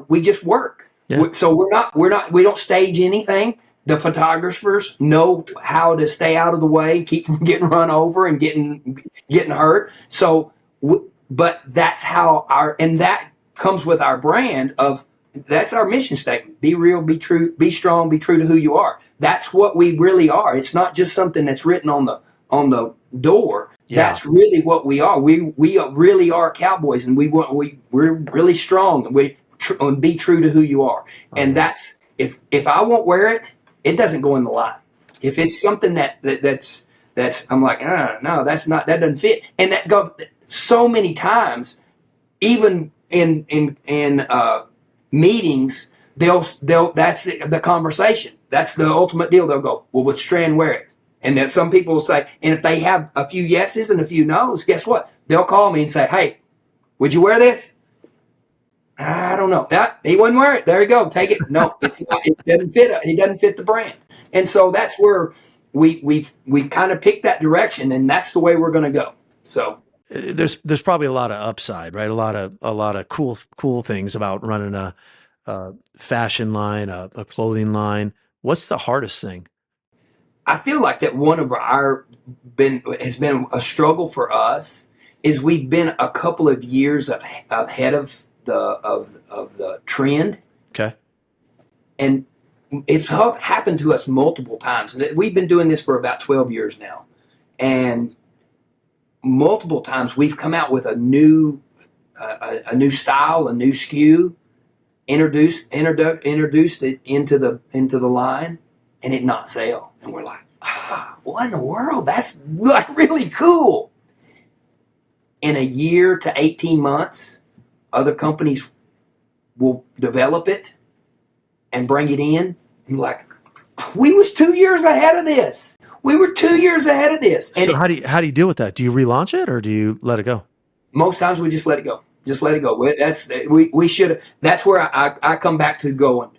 we just work. Yeah. So we don't stage anything. The photographers know how to stay out of the way, keep from getting run over and getting hurt. So, but that's how and that comes with our brand that's our mission statement. Be real, be true, be strong, be true to who you are. That's what we really are. It's not just something that's written on on the door, Yeah. that's really what we are. We really are cowboys, and we're really strong, and and be true to who you are. I And love it. that's if I won't wear it, it doesn't go in the line. If it's something that's I'm like, no, that doesn't fit. And that go so many times, even in meetings, they'll that's the conversation. That's the ultimate deal. They'll go, well, would Strand wear it? And then some people will say, and if they have a few yeses and a few nos, guess what? They'll call me and say, hey, would you wear this? I don't know. He wouldn't wear it. There you go. Take it. No, it's not. It doesn't fit. It doesn't fit the brand. And so that's where we kind of picked that direction, and that's the way we're going to go. So There's probably a lot of upside, right? A lot of cool things about running a fashion line, a clothing line. What's the hardest thing? I feel like that one of our been has been a struggle for us is we've been a couple of years ahead of the trend, Okay. and it's happened to us multiple times. We've been doing this for about 12 years now, and multiple times we've come out with a new style, a new SKU, introduced it into the line, and it not sell. And we're like, what in the world? That's like really cool. In a year to 18 months, other companies will develop it and bring it in. And like, we was 2 years ahead of this. We were 2 years ahead of this. And So how do you deal with that? Do you relaunch it or do you let it go? most times we just let it go. Just let it go. We should. That's where I come back to going.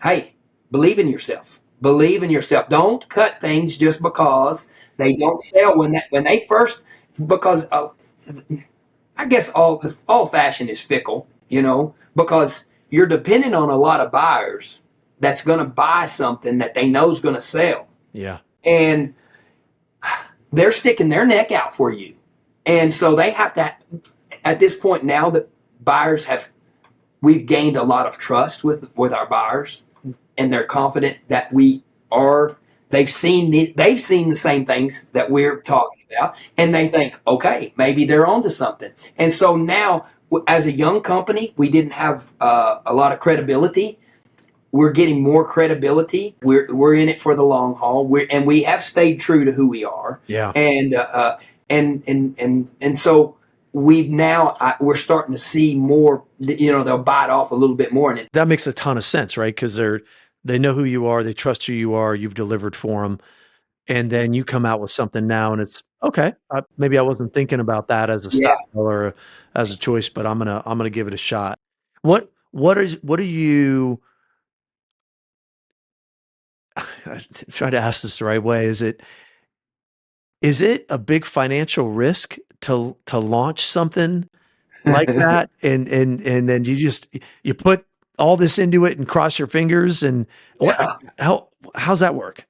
Hey, believe in yourself. Believe in yourself. Don't cut things just because they don't sell when they first. Because I guess all fashion is fickle, because you're dependent on a lot of buyers that's going to buy something that they know is going to sell, Yeah. and they're sticking their neck out for you, and so they have to. At this point now that we've gained a lot of trust with our buyers, and they're confident that we are. They've seen the same things that we're talking about, and they think, okay, maybe they're onto something. And so now, as a young company, we didn't have a lot of credibility. We're getting more credibility. We're in it for the long haul. We have stayed true to who we are. Yeah. And so we're starting to see more. They'll bite off a little bit more, and That makes a ton of sense, right? Because they know who you are, they trust who you are, you've delivered for them, and then you come out with something now, and it's okay. Maybe I wasn't thinking about that as a style yeah. or as a choice, but I'm gonna give it a shot. What are you? Try to ask this the right way. Is it a big financial risk to launch something like that, and then you put all this into it and cross your fingers, and what Yeah. how's that work?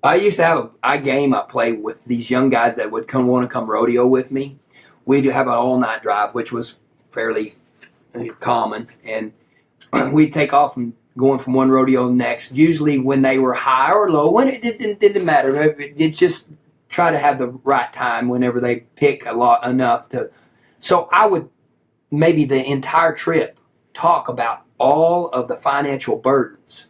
I used to have a game I played with these young guys that would want to come rodeo with me. We'd have an all night drive, which was fairly common, and we'd take off and going from one rodeo to the next. Usually, when they were high or low, when it didn't matter. It just try to have the right time whenever they pick a lot enough to. So I would maybe the entire trip talk about all of the financial burdens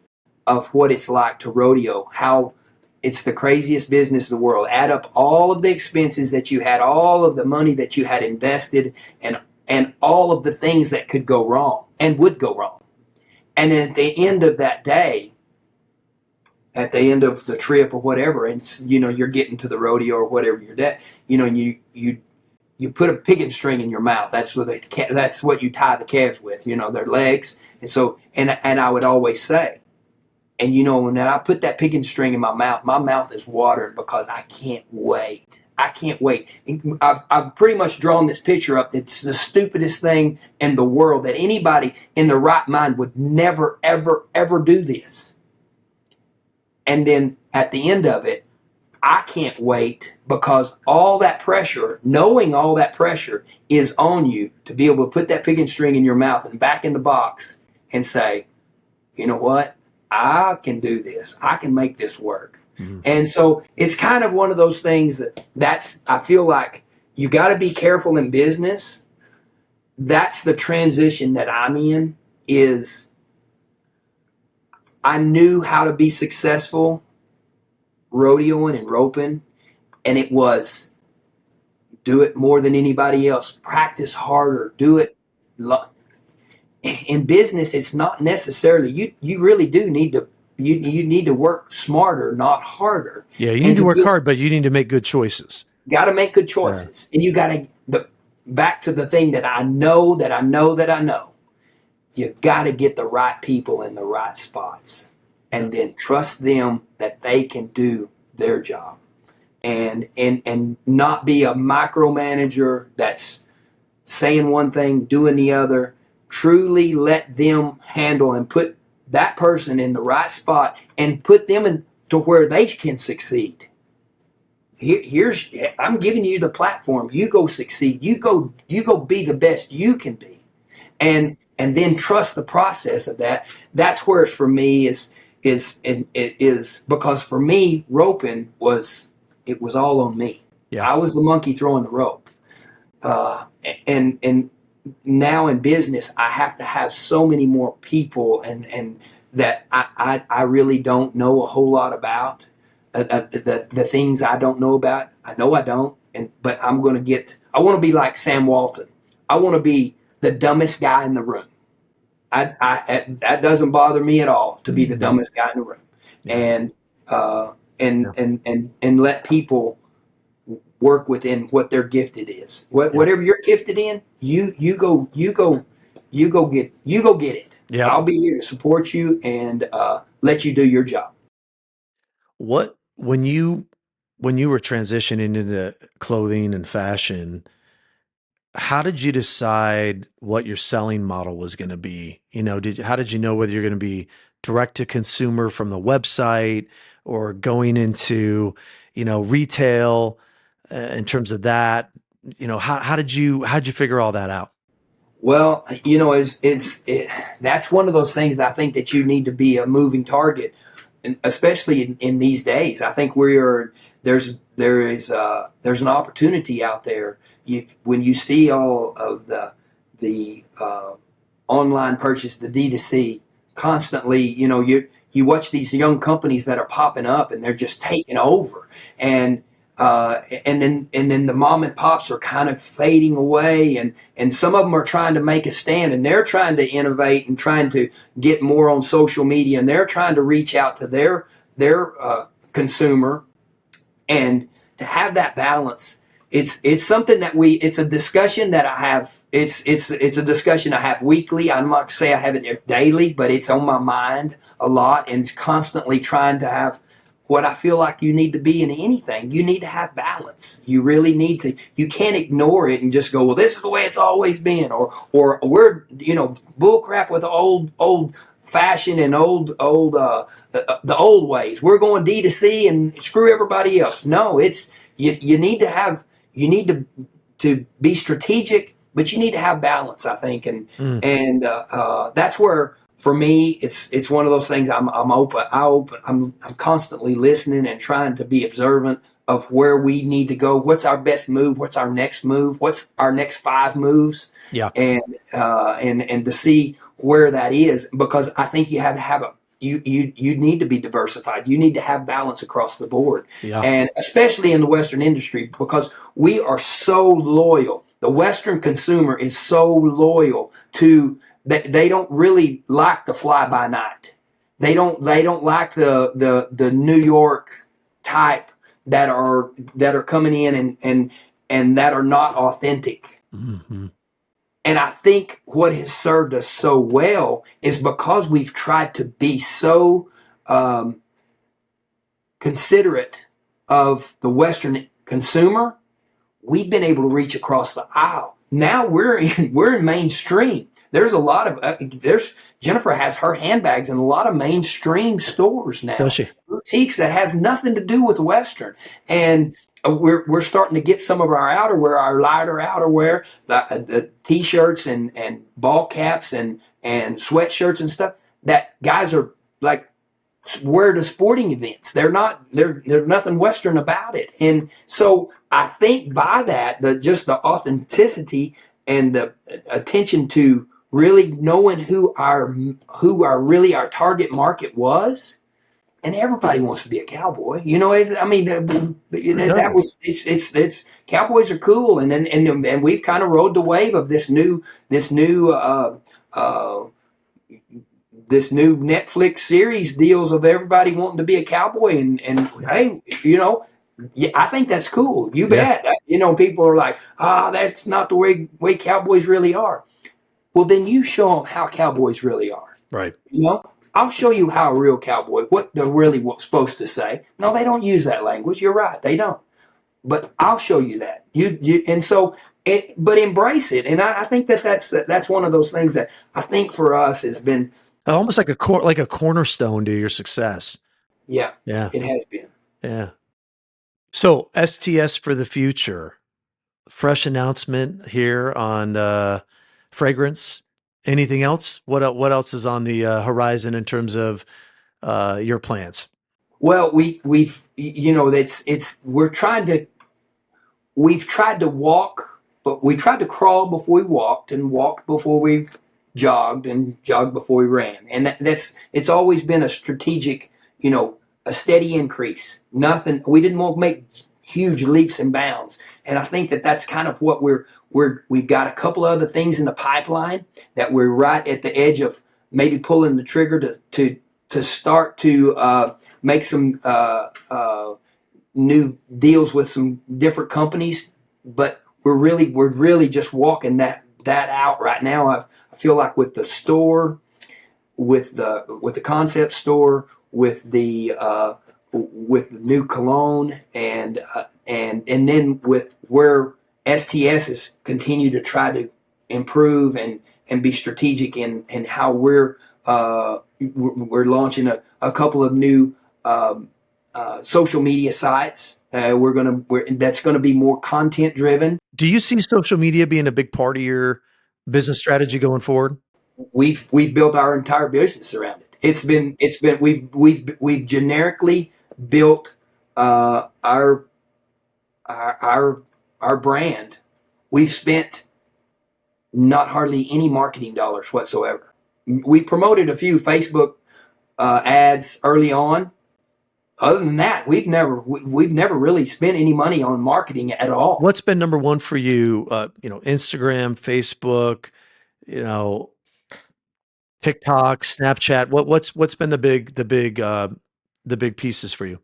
of what it's like to rodeo, how it's the craziest business in the world. Add up all of the expenses that you had, all of the money that you had invested, and all of the things that could go wrong and would go wrong. And then at the end of that day, at the end of the trip or whatever, and you're getting to the rodeo or whatever you're at, you put a picking string in your mouth. That's what you tie the calves with, their legs. And so, and I would always say, and when I put that picking string in my mouth is watering because I can't wait. I can't wait. I've pretty much drawn this picture up. It's the stupidest thing in the world that anybody in their right mind would never, ever, ever do this. And then at the end of it, I can't wait because all that pressure, knowing all that pressure is on you to be able to put that picking string in your mouth and back in the box and say, you know what? I can do this. I can make this work. Mhm. And so it's kind of one of those things that's I feel like you got to be careful in business. That's the transition that I'm in. Is I knew how to be successful rodeoing and roping, and it was do it more than anybody else, practice harder, do it. In business, it's not necessarily you really do need to you need to work smarter, not harder, Yeah, you need and to to work be hard, but you need to make good choices. got to make good Yeah. choices, and you got to back to the thing that I know that I know that I know. You got to get the right people in the right spots, Yeah. and then trust them that they can do their job, and not be a micromanager that's saying one thing, doing the other. Truly let them handle and put that person in the right spot and put them in to where they can succeed. Here's I'm giving you the platform. You go succeed. You go be the best you can be, and then trust the process of that. That's where it's for me it is because for me roping was it was all on me. Yeah. I was the monkey throwing the rope, uh, and now in business I have to have so many more people and that I really don't know a whole lot about the things I don't know about. I know I don't, but I want to be like Sam Walton. I want to be the dumbest guy in the room. That doesn't bother me at all to be the Mhm. dumbest guy in the room, Yeah. and uh, and Yeah. and let people work within what their gifted is. Yeah. Whatever you're gifted in, you go get it. Yep. I'll be here to support you and let you do your job. What when you were transitioning into clothing and fashion, how did you decide what your selling model was going to be? How did you know whether you're going to be direct to consumer from the website or going into, retail in terms of that? How'd you figure all that out? Well, that's one of those things that I think that you need to be a moving target, and especially in these days. I think there's an opportunity out there. When you see all of the online purchase, the D2C, constantly, you watch these young companies that are popping up and they're just taking over, and and then the mom and pops are kind of fading away, and some of them are trying to make a stand, and they're trying to innovate and trying to get more on social media, and they're trying to reach out to their consumer, and to have that balance. It's something that it's a discussion that I have. It's a discussion I have weekly. I'm not to say I have it daily, but it's on my mind a lot, and it's constantly trying to have what I feel like you need to be in anything. You need to have balance. You really need to. You can't ignore it and just go, well, this is the way it's always been, or we're bull crap with old fashion and the old ways. We're going D2C and screw everybody else. No, it's you need to have you need to be strategic, but you need to have balance. I think, Mm, and that's where for me it's one of those things. I'm open. I'm constantly listening and trying to be observant of where we need to go. What's our best move? What's our next move? What's our next 5 moves? yeah. And to see where that is, because I think you have to have you need to be diversified. You need to have balance across the board, Yeah. and especially in the Western industry, because we are so loyal. The Western consumer is so loyal to that they don't really like the fly by night. They don't like the New York type that are coming in and that are not authentic. Hmm. And I think what has served us so well is because we've tried to be so um, considerate of the Western consumer, we've been able to reach across the aisle. Now we're in mainstream. There's a lot of there's Jennifer has her handbags in a lot of mainstream stores Does now, she? boutiques that has nothing to do with Western, and we're starting to get some of our outerwear, our lighter outerwear, the t-shirts and ball caps and sweatshirts and stuff that guys are like wear to sporting events. They're nothing Western about it. And so I think by that, just the authenticity and the attention to really knowing who our target market was. And everybody wants to be a cowboy, I mean, that No. was it's cowboys are cool, and we've kind of rode the wave of uh, this new Netflix series deals of everybody wanting to be a cowboy, and hey, yeah, I think that's cool. You Yeah. bet. People are like, that's not the way cowboys really are. Well, then you show them how cowboys really are. Right. I'll show you how a real cowboy, what they're really supposed to say. No, they don't use that language. You're right, they don't. But I'll show you that. And so, but embrace it. And I think that's one of those things that I think for us has been, Almost like a cornerstone to your success. yeah, Yeah. it has been. Yeah. So STS for the future, fresh announcement here on fragrance. Anything else? What else is on the horizon in terms of your plans? Well, we've tried to walk, but we tried to crawl before we walked, and walked before we jogged, and jogged before we ran. And it's always been a strategic, a steady increase. Nothing. We didn't want to make huge leaps and bounds. And I think that's kind of what we've got a couple of other things in the pipeline that we're right at the edge of maybe pulling the trigger to start to make some new deals with some different companies, but we're really just walking that out right now. I feel like with the store, with the concept store, with the new cologne, and then with where STS has continued to try to improve and be strategic in how we're launching a couple of new social media sites. That's gonna be more content driven. Do you see social media being a big part of your business strategy going forward? We've built our entire business around it. It's been we've generically built our brand. We've spent not hardly any marketing dollars whatsoever. We promoted a few Facebook ads early on. Other than that, we've never really spent any money on marketing at all. What's been number one for you? Instagram, Facebook, you know, TikTok, Snapchat. What's been the big pieces for you?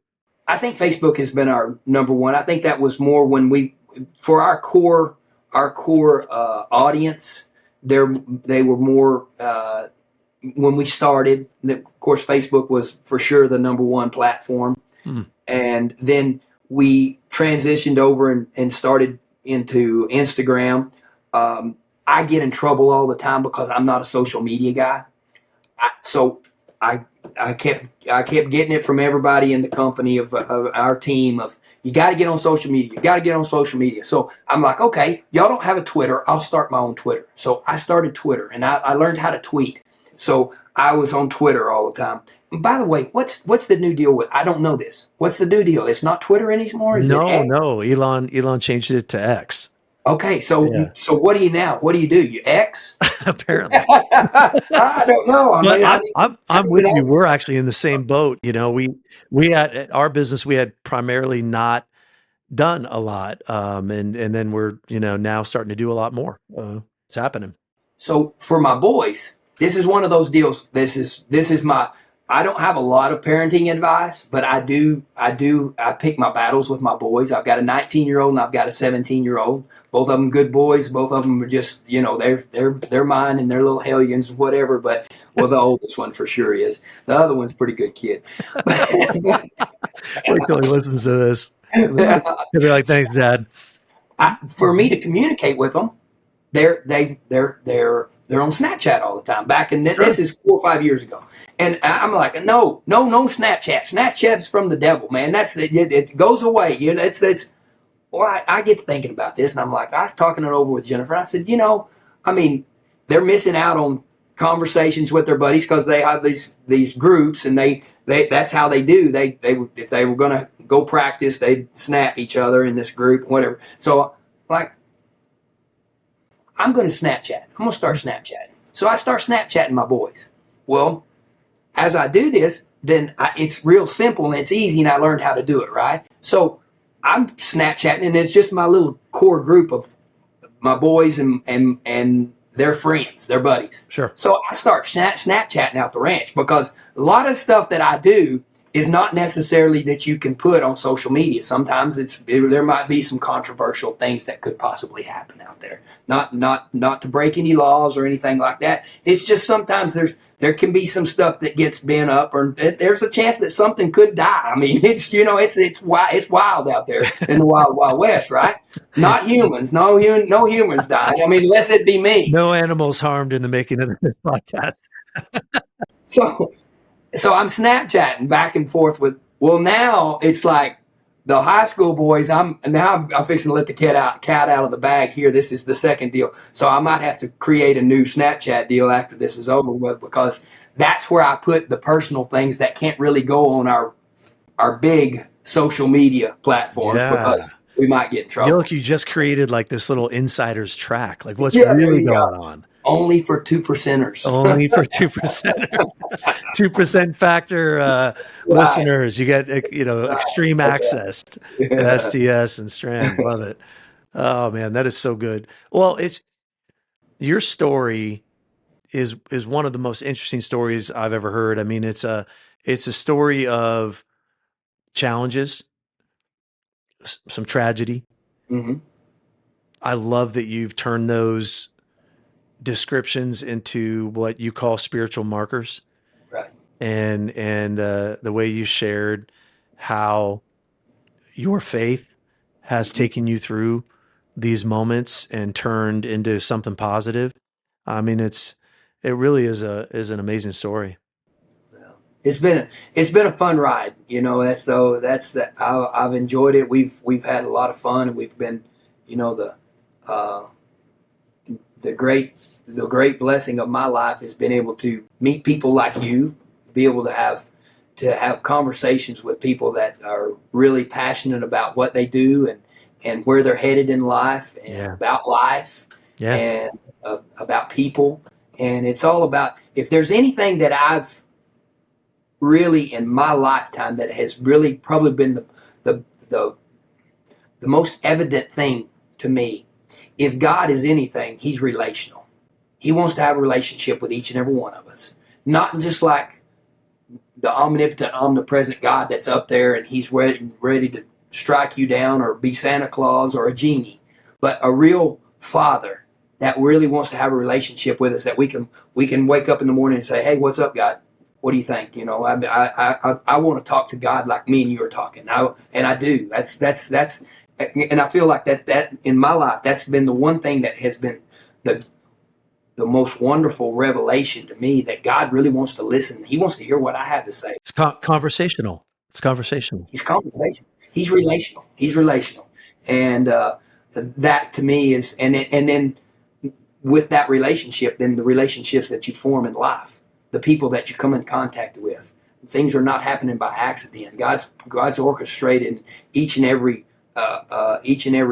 I think Facebook has been our number one. I think that was more when for our core audience, they were more when we started. Of course, Facebook was for sure the number one platform, and then we transitioned over and started into Instagram. I get in trouble all the time because I'm not a social media guy. So I kept getting it from everybody in the company of our team of, you got to get on social media. You got to get on social media. So I'm like, okay, y'all don't have a Twitter. I'll start my own Twitter. So I started Twitter, and I learned how to tweet. So I was on Twitter all the time. And by the way, what's the new deal with? I don't know this. What's the new deal? It's not Twitter anymore. Is it No, X? no. Elon changed it to X. Okay, Yeah, so what do you now? What do? You X? apparently. I don't know. I But mean, I'm you with you. know. We're actually in the same boat. We had at our business, we had primarily not done a lot, and then we're now starting to do a lot more. It's happening. So for my boys, this is one of those deals. This is my. I don't have a lot of parenting advice, but I pick my battles with my boys. I've got a 19-year-old and I've got a 17-year-old. Both of them good boys. Both of them are just they're mine and they're little hellions, whatever. But well, the oldest one for sure is. The other one's a pretty good kid. Wait till he listens to this. He'll be like, "Thanks, Dad." For me to communicate with them, they're on Snapchat all the time. Back in Sure. this is 4 or 5 years ago, and I'm like, no Snapchat. Snapchat's from the devil, man. It goes away. It's. Well, I get thinking about this, and I'm like, I was talking it over with Jennifer. I said, I mean, they're missing out on conversations with their buddies because they have these groups, and they that's how they do. They if they were gonna go practice, they'd snap each other in this group, whatever. So like, I'm gonna Snapchat. I'm gonna start Snapchatting. So I start Snapchatting my boys. Well, as I do this, then it's real simple and it's easy, and I learned how to do it, right? So I'm Snapchatting, and it's just my little core group of my boys and their friends, their buddies. Sure. So I start Snapchatting out the ranch, because a lot of stuff that I do is not necessarily that you can put on social media. Sometimes there might be some controversial things that could possibly happen out there. Not to break any laws or anything like that. It's just sometimes there can be some stuff that gets bent up, or there's a chance that something could die. I mean, it's wild out there in the wild west, right? Not humans, no humans die. I mean, unless it be me. No animals harmed in the making of this podcast. So I'm Snapchatting back and forth with. Well, now it's like the high school boys. I'm fixing to let the cat out of the bag here. This is the second deal, so I might have to create a new Snapchat deal after this is over with, because that's where I put the personal things that can't really go on our big social media platforms, Yeah. because we might get in trouble. Look, you just created like this little insider's track. Like, what's Yeah, really going on? Only for 2%ers. Only for 2%ers. 2% factor listeners. You get extreme access to STS and Stran. Love it. Oh man, that is so good. Well, it's your story is one of the most interesting stories I've ever heard. I mean, it's a story of challenges, some tragedy. Mm-hmm. I love that you've turned those descriptions into what you call spiritual markers. Right. And the way you shared how your faith has taken you through these moments and turned into something positive. I mean, it really is an amazing story. It's been a fun ride, I've enjoyed it. We've had a lot of fun, and we've been, uh, the great blessing of my life has been able to meet people like you, be able to have conversations with people that are really passionate about what they do, and where they're headed in life, and about life, and about people. And it's all about, if there's anything that I've really in my lifetime that has really probably been the most evident thing to me, if God is anything, he's relational. He wants to have a relationship with each and every one of us, not just like the omnipotent, omnipresent God that's up there and he's ready to strike you down or be Santa Claus or a genie, but a real Father that really wants to have a relationship with us, that we can wake up in the morning and say, hey, what's up, God? What do you think? I want to talk to God like me and you are talking. And I do. That's and I feel like that in my life, that's been the one thing that has been the most wonderful revelation to me, that God really wants to listen. He wants to hear what I have to say. It's conversational. It's conversational. He's conversational. He's relational. He's relational. And that to me is, and then with that relationship, then the relationships that you form in life, the people that you come in contact with, things are not happening by accident. God's orchestrated each and every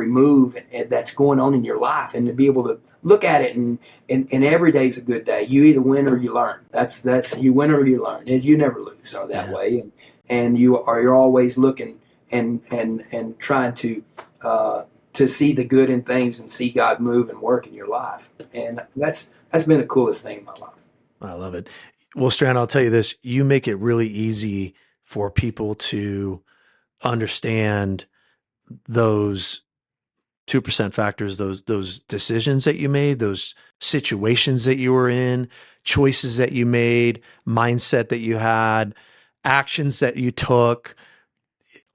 move that's going on in your life, and to be able to look at it and every day is a good day. You either win or you learn. That's you win or you learn. You never lose. So that way, and you're always looking and trying to see the good in things and see God move and work in your life. And that's been the coolest thing in my life. I love it. Well, Strand, I'll tell you this, you make it really easy for people to understand those 2% factors, those decisions that you made, those situations that you were in, choices that you made, mindset that you had, actions that you took,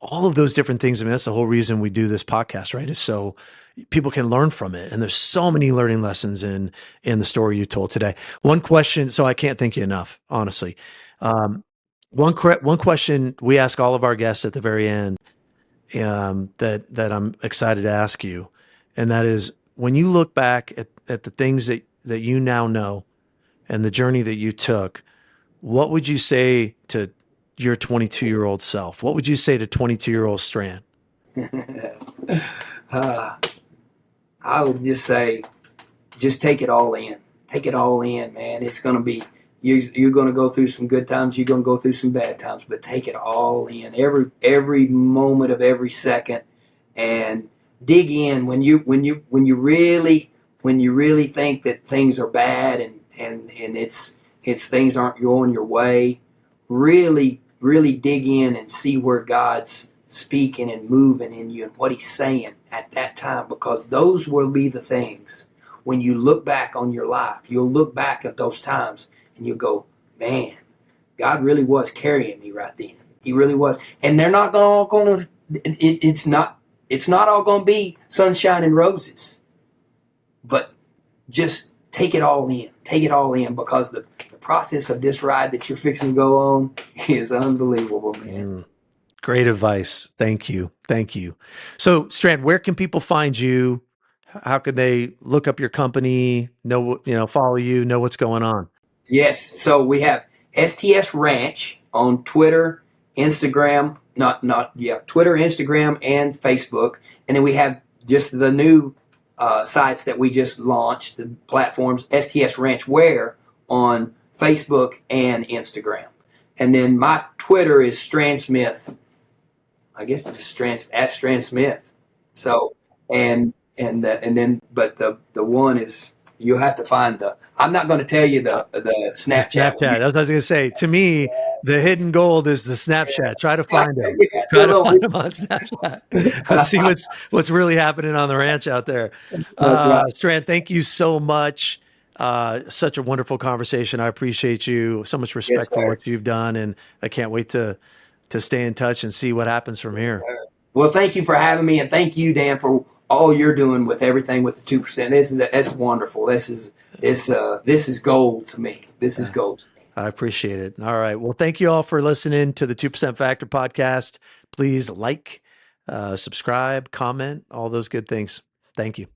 all of those different things. I mean, that's the whole reason we do this podcast, right? Is so people can learn from it. And there's so many learning lessons in the story you told today. One question, so I can't thank you enough, honestly. One question we ask all of our guests at the very end, that I'm excited to ask you, and that is, when you look back at the things that you now know and the journey that you took, what would you say to your 22-year-old self? What would you say to 22-year-old Stran? uh, I would just say, just take it all in. Take it all in, man. It's going to be, you're going to go through some good times. You're going to go through some bad times, but take it all in. Every moment of every second, and dig in when you really think that things are bad, and it's things aren't going your way. Really dig in and see where God's speaking and moving in you and what He's saying at that time, because those will be the things when you look back on your life. You'll look back at those times and you'll go, man, God really was carrying me right then. He really was. And they're not all going to, it's not all going to be sunshine and roses, but just take it all in. Take it all in, because the process of this ride that you're fixing to go on is unbelievable, man. Great advice. Thank you. Thank you. So, Strand, where can people find you? How can they look up your company, follow you, know what's going on? Yes. So we have STS Ranch on Twitter, Instagram, Twitter, Instagram, and Facebook. And then we have just the new sites that we just launched, the platforms, STS Ranchwear on Facebook and Instagram. And then my Twitter is Stran Smith. I guess it's just Stran Smith. So, but the one is, you'll have to find the. I'm not going to tell you the The Snapchat one. Snapchat. That's what I was going to say. To me, the hidden gold is the Snapchat. Try to find them. Yeah, Try to find them on Snapchat. Let's see what's really happening on the ranch out there. That's right. Strand, thank you so much. Such a wonderful conversation. I appreciate you. So much Yes, respect for sir. what you've done, and I can't wait to stay in touch and see what happens from Yes, here. sir. Well, thank you for having me, and thank you, Dan, for all you're doing with everything with the 2%. That's wonderful. This is gold to me. This is gold. I appreciate it. All right. Well, thank you all for listening to the 2% Factor podcast. Please like, subscribe, comment, all those good things. Thank you.